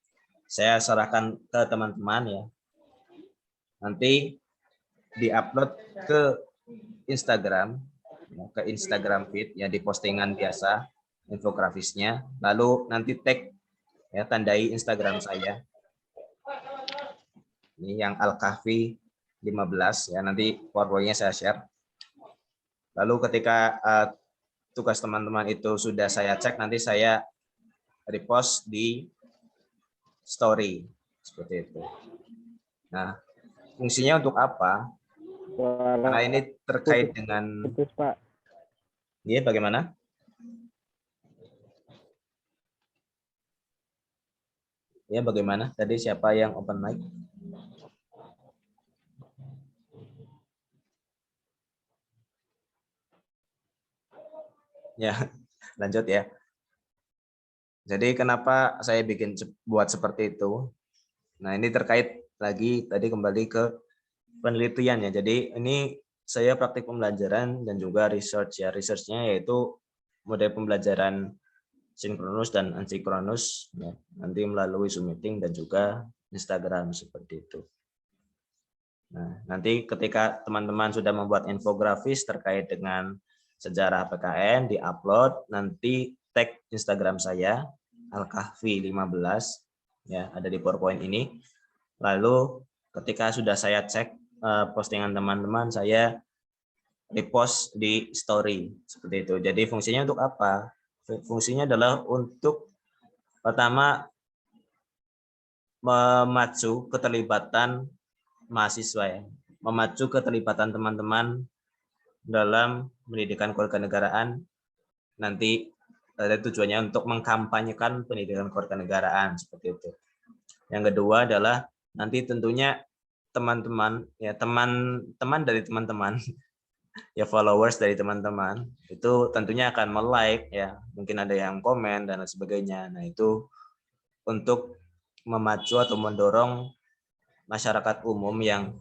Saya serahkan ke teman-teman ya. Nanti diupload ke Instagram, ke Instagram feed ya, di postingan biasa infografisnya. Lalu nanti tag ya, tandai Instagram saya. Ini yang Al-Kahfi 15 ya, nanti PowerPoint-nya saya share. Lalu ketika tugas teman-teman itu sudah saya cek, nanti saya repost di story seperti itu. Nah, fungsinya untuk apa? Karena ini terkait dengan Iya, bagaimana? Ya, bagaimana? Tadi siapa yang open mic? Ya, lanjut ya. Jadi kenapa saya buat seperti itu? Nah, ini terkait lagi tadi kembali ke penelitian ya. Jadi ini saya praktik pembelajaran dan juga research ya. Researchnya yaitu model pembelajaran sinkronus dan asinkronus ya. Nanti melalui Zoom meeting dan juga Instagram seperti itu. Nah, nanti ketika teman-teman sudah membuat infografis terkait dengan sejarah PKN, di-upload, nanti tag Instagram saya, Alkahfi15, ya, ada di PowerPoint ini. Lalu ketika sudah saya cek postingan teman-teman, saya repost di story, seperti itu. Jadi fungsinya untuk apa? Fungsinya adalah untuk pertama memacu keterlibatan mahasiswa ya, memacu keterlibatan teman-teman dalam pendidikan kewarganegaraan. Nanti ada tujuannya untuk mengkampanyekan pendidikan kewarganegaraan seperti itu. Yang kedua adalah nanti tentunya teman-teman ya, teman-teman dari teman-teman ya, followers dari teman-teman itu tentunya akan like ya, mungkin ada yang komen dan lain sebagainya. Nah, itu untuk memacu atau mendorong masyarakat umum yang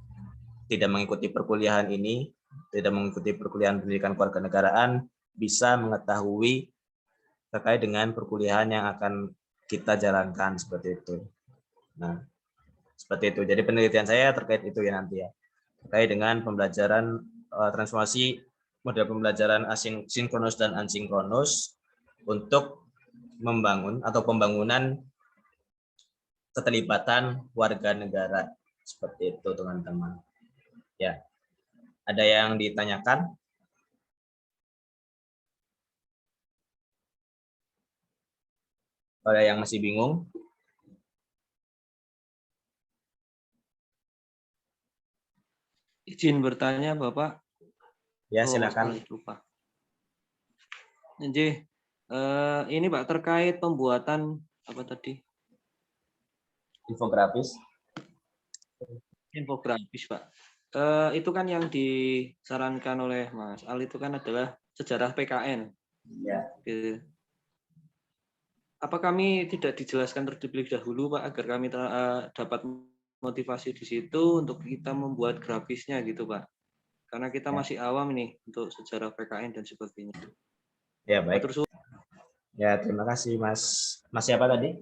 tidak mengikuti perkuliahan ini, tidak mengikuti perkuliahan pendidikan kewarganegaraan, bisa mengetahui terkait dengan perkuliahan yang akan kita jalankan seperti itu. Nah, seperti itu. Jadi penelitian saya terkait itu ya nanti ya, terkait dengan pembelajaran transformasi model pembelajaran asinkronus dan asinkronus untuk membangun atau pembangunan keterlibatan warga negara seperti itu teman-teman. Ya, ada yang ditanyakan? Ada yang masih bingung? Izin bertanya, Bapak. Ya, silakan. Lupa. Ini Pak terkait pembuatan apa tadi? Infografis. Infografis, Pak. Itu kan yang disarankan oleh Mas Al itu kan adalah sejarah PKN. Ya. Gitu. Apa kami tidak dijelaskan terlebih dahulu, Pak, agar kami dapat motivasi di situ untuk kita membuat grafisnya gitu, Pak. Karena kita masih awam ini untuk sejarah PKN dan sebagainya. Ya, baik. Ya, terima kasih Mas. Mas siapa tadi?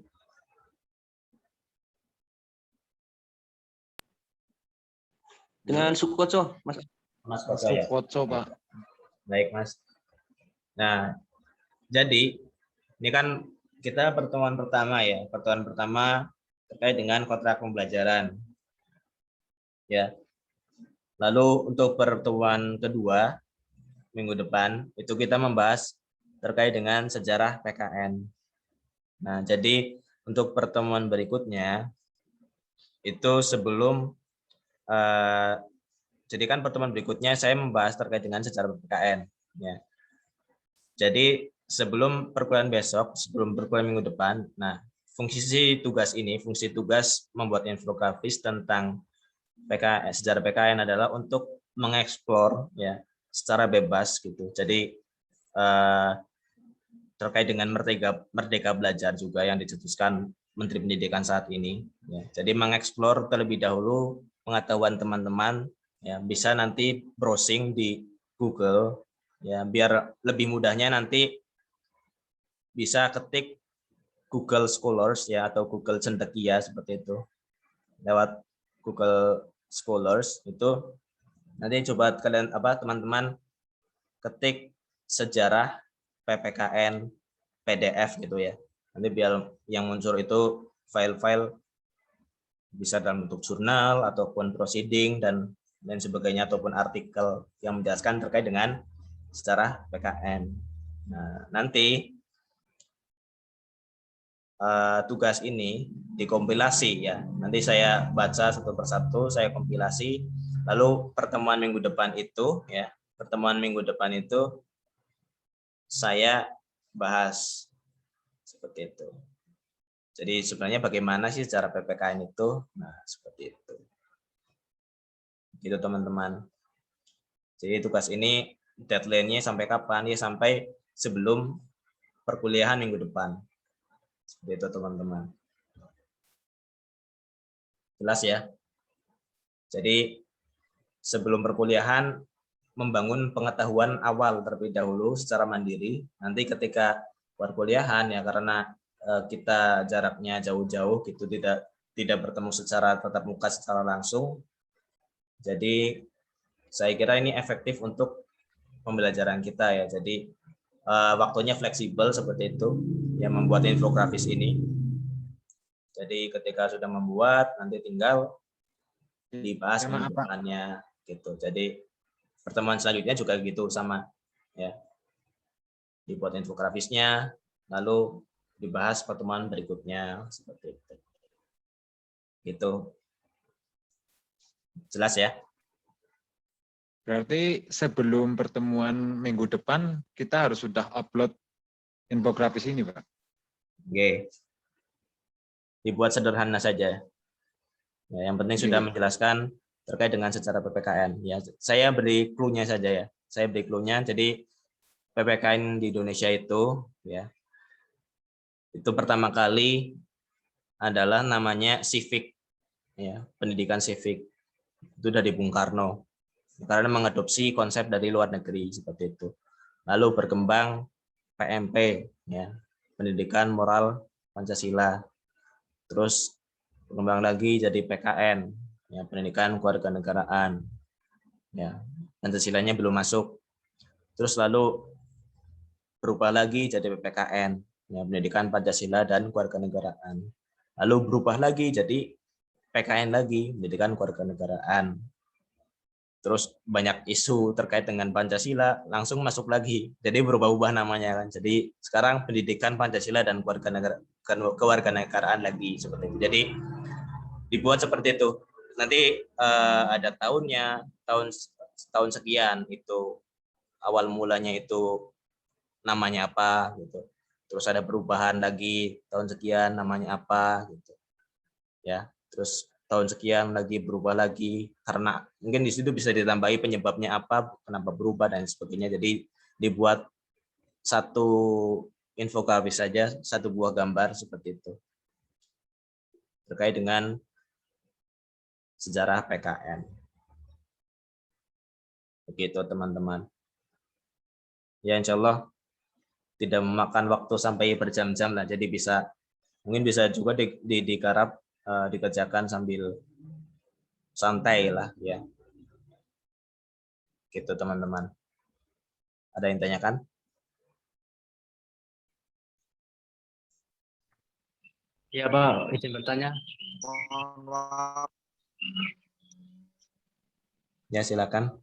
Dengan Sukoco, Mas. Mas Sukoco, Pak. Baik, Mas. Nah, jadi ini kan kita pertemuan pertama ya, pertemuan pertama terkait dengan kontrak pembelajaran. Ya. Lalu untuk pertemuan kedua minggu depan itu kita membahas terkait dengan sejarah PKN. Nah, jadi untuk pertemuan berikutnya itu sebelum jadi kan pertemuan berikutnya saya membahas terkait dengan sejarah PKN ya. Jadi sebelum perkuliahan besok, sebelum perkuliahan minggu depan, nah fungsi tugas ini, fungsi tugas membuat infografis tentang PKN, sejarah PKN adalah untuk mengeksplor ya secara bebas gitu. Jadi terkait dengan merdeka belajar juga yang dicetuskan Menteri Pendidikan saat ini. Ya. Jadi mengeksplor terlebih dahulu pengetahuan teman-teman, ya bisa nanti browsing di Google, ya biar lebih mudahnya nanti bisa ketik Google Scholars ya atau Google Cendekia seperti itu. Lewat Google Scholars itu nanti coba kalian teman-teman ketik sejarah PPKN PDF gitu ya. Nanti biar yang muncul itu file-file bisa dalam bentuk jurnal ataupun proceeding dan lain sebagainya ataupun artikel yang menjelaskan terkait dengan sejarah PKN. Nah, nanti tugas ini dikompilasi ya. Nanti saya baca satu persatu, saya kompilasi. Lalu pertemuan minggu depan itu ya, pertemuan minggu depan itu saya bahas seperti itu. Jadi sebenarnya bagaimana sih cara PPKN itu? Nah, seperti itu. Gitu teman-teman. Jadi tugas ini deadline-nya sampai kapan? Ya sampai sebelum perkuliahan minggu depan. Seperti itu teman-teman. Jelas ya? Jadi sebelum perkuliahan membangun pengetahuan awal terlebih dahulu secara mandiri. Nanti ketika perkuliahan ya karena kita jaraknya jauh-jauh gitu tidak bertemu secara tatap muka secara langsung. Jadi saya kira ini efektif untuk pembelajaran kita ya. Jadi waktunya fleksibel seperti itu yang membuat infografis ini. Jadi ketika sudah membuat nanti tinggal dibahas pengembangannya gitu. Jadi pertemuan selanjutnya juga gitu sama ya. Dibuat infografisnya lalu dibahas pertemuan berikutnya seperti itu. Gitu. Jelas ya? Berarti sebelum pertemuan minggu depan kita harus sudah upload infografis ini, Pak. Oke. Dibuat sederhana saja. Ya, yang penting sudah menjelaskan terkait dengan secara PPKN. Ya, saya beri clue-nya saja ya. Saya beri clue-nya. Jadi PPKN di Indonesia itu ya. Itu pertama kali adalah namanya civic ya, pendidikan civic. Itu dari Bung Karno. Karena mengadopsi konsep dari luar negeri seperti itu. Lalu berkembang PMP ya, pendidikan moral Pancasila. Terus berkembang lagi jadi PKN ya, pendidikan kewarganegaraan. Ya, Pancasilanya belum masuk. Terus lalu berubah lagi jadi PPKN, ya, pendidikan Pancasila dan kewarganegaraan. Lalu berubah lagi jadi PKN lagi, pendidikan kewarganegaraan. Terus banyak isu terkait dengan Pancasila, langsung masuk lagi. Jadi berubah-ubah namanya kan. Jadi sekarang pendidikan Pancasila dan kewarganegaraan lagi seperti itu. Jadi dibuat seperti itu. Nanti ada tahunnya, tahun sekian itu awal mulanya itu namanya apa gitu. Terus ada perubahan lagi tahun sekian namanya apa gitu. Ya, terus tahun sekian lagi berubah lagi karena mungkin di situ bisa ditambahi penyebabnya apa, kenapa berubah dan sebagainya. Jadi dibuat satu infografis saja, satu buah gambar seperti itu. Terkait dengan sejarah PKN. Begitu teman-teman. Ya insya Allah tidak memakan waktu sampai berjam-jam lah, jadi mungkin bisa juga digarap dikerjakan sambil santai lah ya. Gitu teman-teman. Ada yang tanyakan? Iya Pak, izin bertanya. Ya silakan.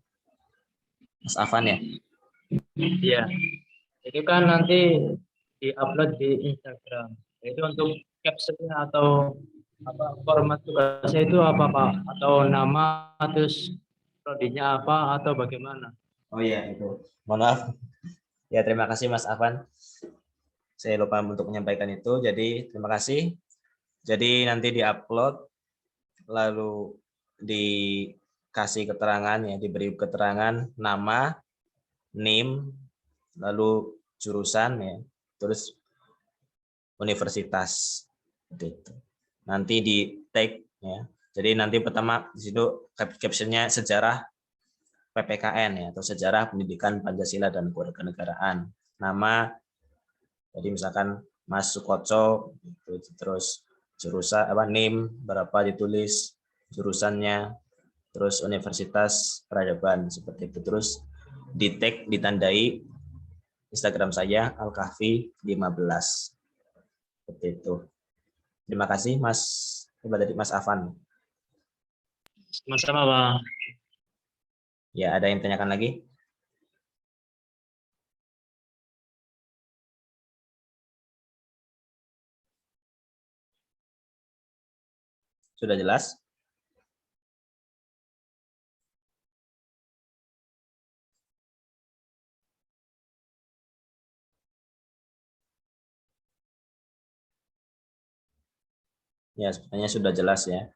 Mas Afan ya? Iya. Itu kan nanti di-upload di Instagram. Itu untuk captionnya atau apa format tugasnya itu apa Pak? Atau nama terus prodinya apa atau bagaimana? Oh iya itu. Mohon maaf. Ya terima kasih Mas Afan. Saya lupa untuk menyampaikan itu. Jadi terima kasih. Jadi nanti diupload lalu dikasih keterangan ya, diberi keterangan nama, NIM, lalu jurusan ya, terus universitas gitu. Nanti di tag ya. Jadi nanti pertama di situ captionnya sejarah PPKN ya, atau sejarah pendidikan Pancasila dan kewarganegaraan. Nama, jadi misalkan Mas Sukoco, terus jurusan apa NIM berapa ditulis, jurusannya, terus Universitas Peradaban seperti itu. Terus di tag ditandai Instagram saya Alkahfi 15. Seperti itu. Terima kasih Mas Afan. Sama-sama Pak. Ya, ada yang tanyakan lagi? Sudah jelas? Ya, sebenarnya sudah jelas ya.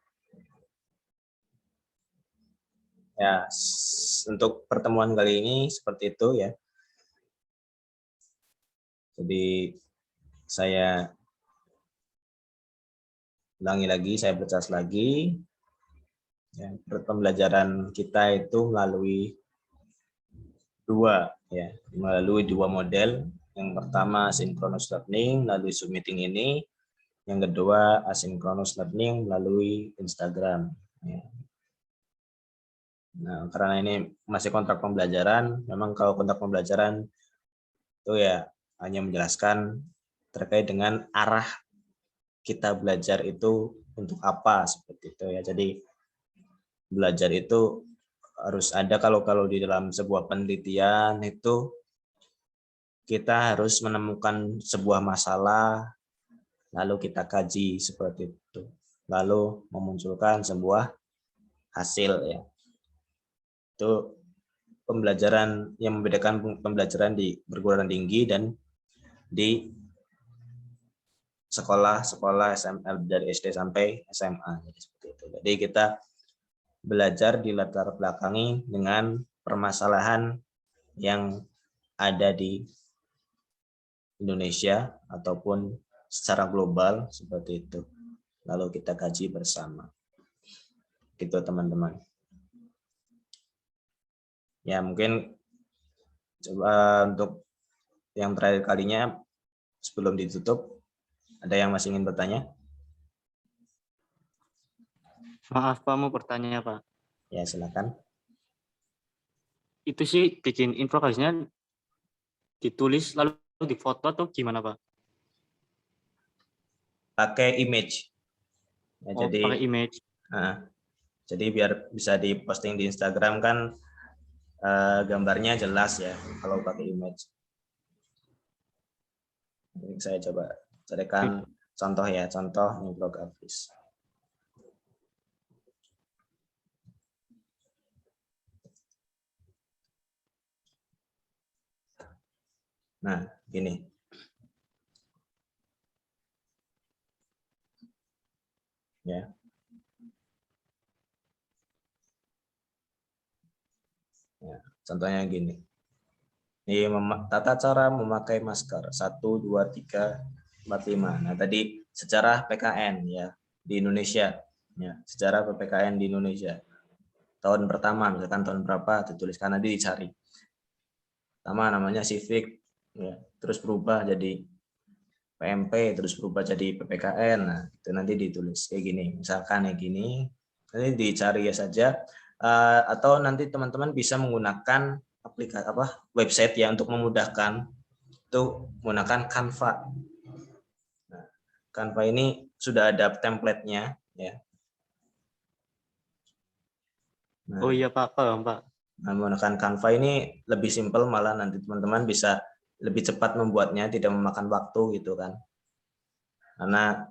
Ya, untuk pertemuan kali ini seperti itu ya. Jadi saya ulangi lagi, saya perjelas lagi. Ya, pembelajaran kita itu melalui dua model. Yang pertama synchronous learning melalui Zoom meeting ini. Yang kedua asynchronous learning melalui Instagram. Ya. Nah, karena ini masih kontrak pembelajaran, memang kalau kontrak pembelajaran itu ya hanya menjelaskan terkait dengan arah kita belajar itu untuk apa seperti itu ya. Jadi belajar itu harus ada, kalau di dalam sebuah penelitian itu kita harus menemukan sebuah masalah lalu kita kaji seperti itu, lalu memunculkan sebuah hasil ya. Itu pembelajaran yang membedakan pembelajaran di perguruan tinggi dan di sekolah-sekolah SMA dari SD sampai SMA. Jadi seperti itu. Jadi kita belajar di latar belakangi dengan permasalahan yang ada di Indonesia ataupun secara global seperti itu. Lalu kita kaji bersama. Gitu teman-teman. Ya, mungkin coba untuk yang terakhir kalinya sebelum ditutup, ada yang masih ingin bertanya? Maaf Pak, mau bertanya Pak. Ya, silakan. Itu sih bikin infografisnya ditulis lalu difoto atau gimana Pak? Pakai image. Ya, oh, jadi pakai image. Jadi biar bisa diposting di Instagram kan gambarnya jelas ya kalau pakai image. Ini saya coba carikan contoh ya, contoh infografis. Nah, gini. Ya. Ya, contohnya gini. Ini tata cara memakai masker 1 2 3 4 5. Nah, tadi sejarah PKN ya di Indonesia. Ya, sejarah PPKN di Indonesia. Tahun pertama misalkan tahun berapa dituliskan, nanti dicari. Pertama namanya Civic ya, terus berubah jadi PMP, terus berubah jadi PPKN. Nah, itu nanti ditulis kayak gini. Misalkan kayak gini. Nanti dicari ya saja. Atau nanti teman-teman bisa menggunakan aplikasi website ya untuk memudahkan, itu menggunakan Canva. Nah, Canva ini sudah ada template-nya ya. Nah, oh iya Pak, paham Pak. Nah, menggunakan Canva ini lebih simpel, malah nanti teman-teman bisa lebih cepat membuatnya, tidak memakan waktu gitu kan. Karena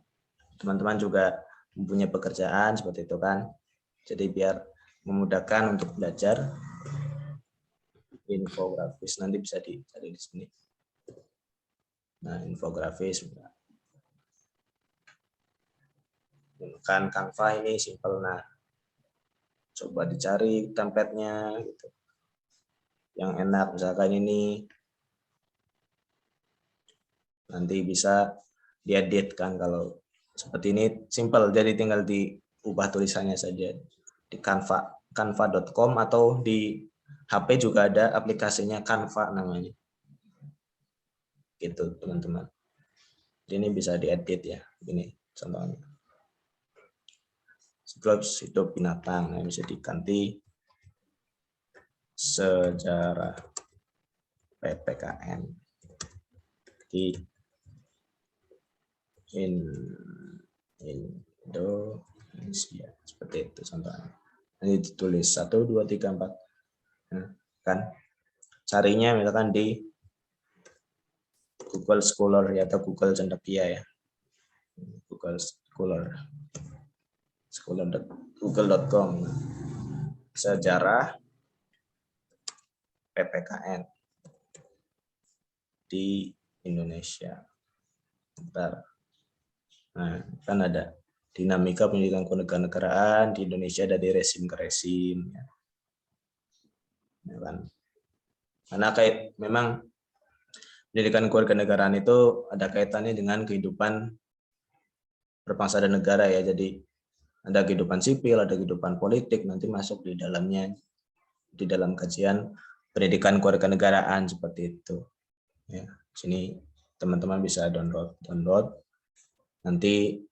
teman-teman juga mempunyai pekerjaan seperti itu kan. Jadi biar memudahkan untuk belajar, infografis nanti bisa dicari di sini. Nah, infografis kan Canva ini simple. Nah, coba dicari template-nya gitu. Yang enak misalkan ini. Nanti bisa diedit kan, kalau seperti ini simple, jadi tinggal diubah tulisannya saja di canva.com atau di HP juga ada aplikasinya Canva namanya. Gitu teman-teman. Ini bisa diedit ya, ini contohnya. Siklus hidup binatang, nah, bisa diganti sejarah PPKN di Indonesia, seperti itu contohnya. Ini ditulis 1 2 3 4. Nah, kan carinya misalkan di Google Scholar ya, atau Google Cendekia ya. Google Scholar. Google.com. Sejarah PPKN di Indonesia. Bentar. Nah, kan ada dinamika pendidikan kewarganegaraan di Indonesia dari rezim ke rezim. Ya kan? Karena kayak memang pendidikan kewarganegaraan itu ada kaitannya dengan kehidupan berbangsa dan negara ya. Jadi ada kehidupan sipil, ada kehidupan politik, nanti masuk di dalamnya, di dalam kajian pendidikan kewarganegaraan seperti itu. Ya, sini teman-teman bisa download, nanti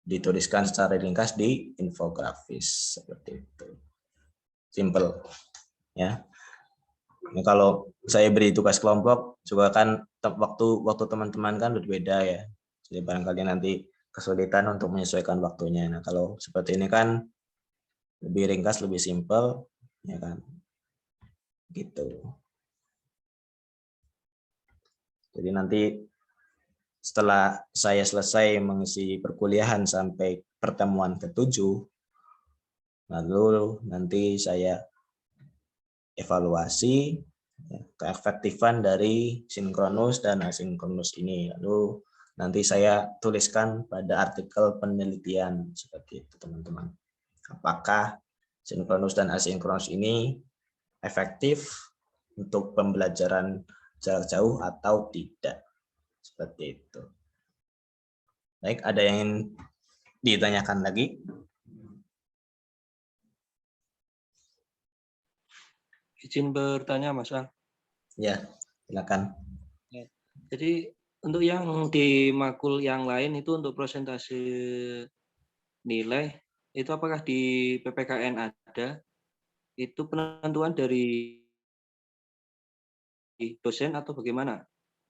dituliskan secara ringkas di infografis seperti itu. Simple, ya. Nah, kalau saya beri tugas kelompok juga kan waktu teman-teman kan berbeda ya. Jadi barangkali nanti kesulitan untuk menyesuaikan waktunya. Nah, kalau seperti ini kan lebih ringkas, lebih simple, ya kan? Gitu. Jadi nanti setelah saya selesai mengisi perkuliahan sampai pertemuan ke-7, lalu nanti saya evaluasi keefektifan dari sinkronus dan asinkronus ini. Lalu nanti saya tuliskan pada artikel penelitian seperti itu, teman-teman. Apakah sinkronus dan asinkronus ini efektif untuk pembelajaran jarak jauh atau tidak? Seperti itu. Baik, ada yang ditanyakan lagi? Izin bertanya, Mas Al. Ya, silakan. Ya. Jadi untuk yang di makul yang lain itu untuk persentase nilai itu apakah di PPKN ada? Itu penentuan dari dosen atau bagaimana,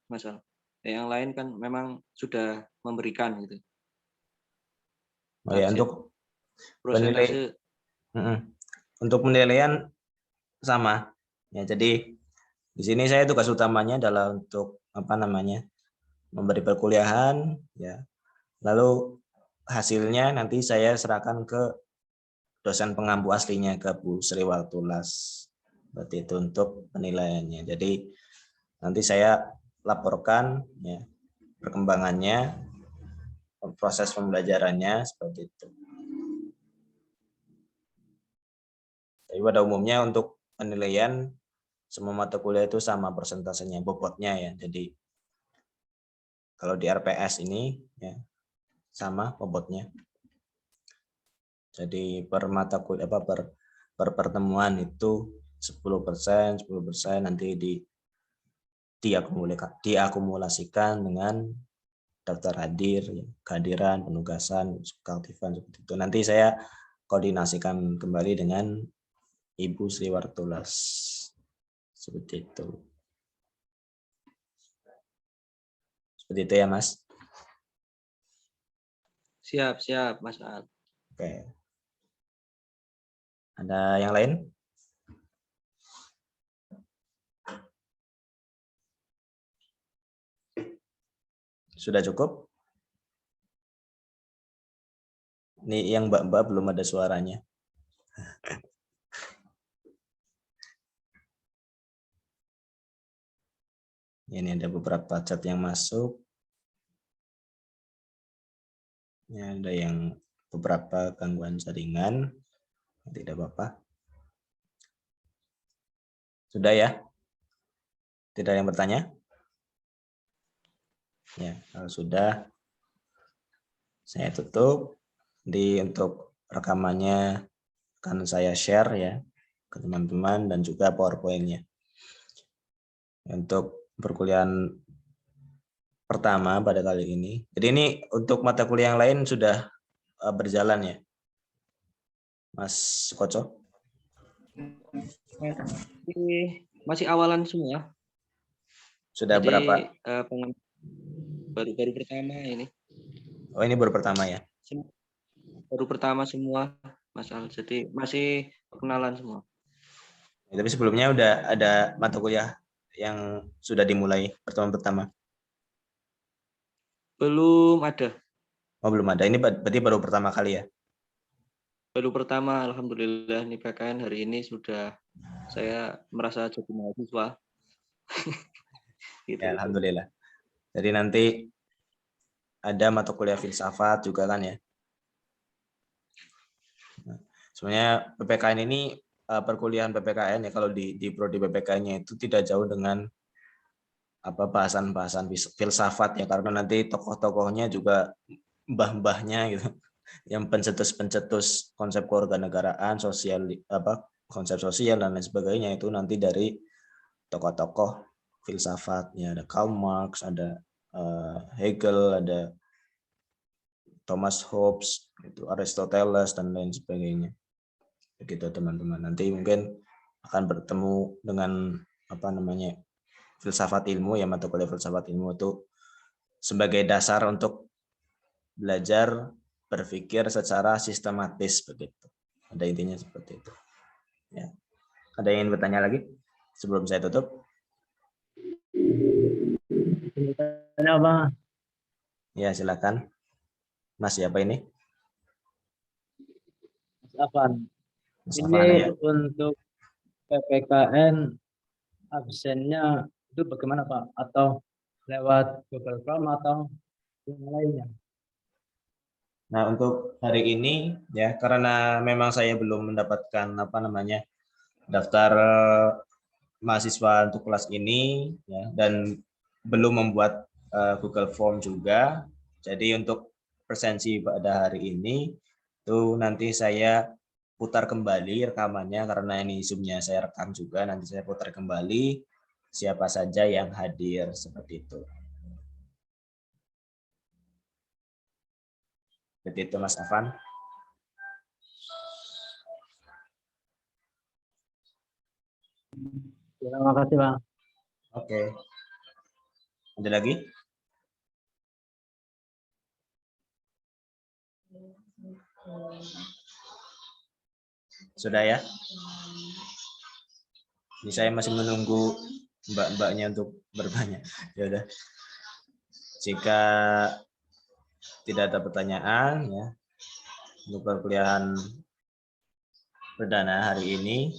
Mas Al? Yang lain kan memang sudah memberikan gitu. Oh ya, untuk untuk penilaian sama ya. Jadi di sini saya tugas utamanya adalah untuk memberi perkuliahan ya. Lalu hasilnya nanti saya serahkan ke dosen pengampu aslinya, ke Bu Sri Waltulas. Berarti itu untuk penilaiannya. Jadi nanti saya laporkan ya perkembangannya, proses pembelajarannya seperti itu. Tapi pada umumnya untuk penilaian semua mata kuliah itu sama persentasenya, bobotnya ya. Jadi kalau di RPS ini ya sama bobotnya. Jadi per mata kuliah per pertemuan itu 10%, nanti diakumulasikan dengan daftar hadir, kehadiran, penugasan, keaktifan seperti itu. Nanti saya koordinasikan kembali dengan Ibu Sri Waltulas. Seperti itu. Seperti itu ya, Mas. Siap, Mas Al. Oke. Ada yang lain? Sudah cukup? Ini yang mbak-mbak belum ada suaranya. Ini ada beberapa chat yang masuk. Ini ada yang beberapa gangguan jaringan. Tidak apa-apa. Sudah ya? Tidak ada yang bertanya? Ya, kalau sudah saya tutup. Untuk rekamannya akan saya share ya ke teman-teman dan juga PowerPoint-nya. Untuk perkuliahan pertama pada kali ini. Jadi ini untuk mata kuliah yang lain sudah berjalan ya, Mas Koco? Masih awalan semua. Sudah. Jadi, berapa? Baru pertama ini. Oh, ini baru pertama ya? Baru pertama semua, Mas Al. Jadi masih perkenalan semua. Ya, tapi sebelumnya udah ada mata kuliah yang sudah dimulai pertemuan pertama? Belum ada. Oh, belum ada. Ini berarti baru pertama kali ya? Baru pertama, alhamdulillah nih PKN hari ini sudah saya merasa jadi mahasiswa. Gitu. Ya, alhamdulillah. Jadi nanti ada mata kuliah filsafat juga kan ya? Sebenarnya PPKN ini perkuliahan PPKN ya, kalau di prodi PPKN-nya itu tidak jauh dengan bahasan-bahasan filsafat ya, karena nanti tokoh-tokohnya juga mbah-mbahnya gitu yang pencetus-pencetus konsep kewarganegaraan, sosial konsep sosial dan lain sebagainya, itu nanti dari tokoh-tokoh filsafatnya, ada Karl Marx, ada Hegel, ada Thomas Hobbes, itu Aristoteles dan lain sebagainya. Begitu teman-teman. Nanti mungkin akan bertemu dengan filsafat ilmu ya, mata kuliah filsafat ilmu itu sebagai dasar untuk belajar berpikir secara sistematis begitu. Ada intinya seperti itu. Ya. Ada yang ingin bertanya lagi sebelum saya tutup? Kenapa? Ya, silakan. Mas, siapa ini? Mas Afan. Mas Ini Afan, ya. untuk PPKN absennya itu bagaimana Pak? Atau lewat Google Form atau yang lainnya? Nah, untuk hari ini ya, karena memang saya belum mendapatkan daftar mahasiswa untuk kelas ini ya, dan belum membuat Google Form juga. Jadi untuk presensi pada hari ini itu nanti saya putar kembali rekamannya, karena ini Zoom-nya saya rekam juga, nanti saya putar kembali siapa saja yang hadir seperti itu. Seperti itu Mas Afan. Terima kasih Pak. Oke. Ada lagi? Sudah ya? Ini saya masih menunggu mbak-mbaknya untuk bertanya. Ya udah. Jika tidak ada pertanyaan ya untuk perkuliahan perdana hari ini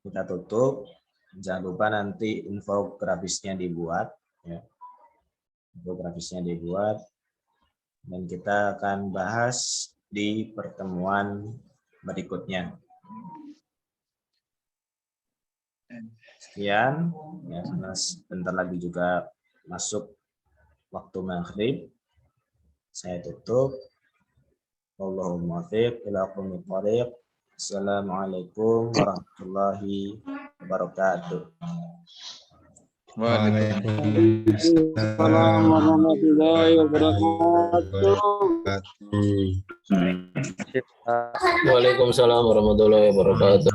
kita tutup. Jangan lupa nanti infografisnya dibuat ya. Infografisnya dibuat dan kita akan bahas di pertemuan berikutnya. Sekian ya, karena sebentar lagi juga masuk waktu maghrib. Saya tutup. Allahumma fiq ila aqwamit thariq. Assalamualaikum warahmatullahi wabarakatuh. Waalaikumsalam warahmatullahi wabarakatuh. Waalaikumsalam warahmatullahi wabarakatuh.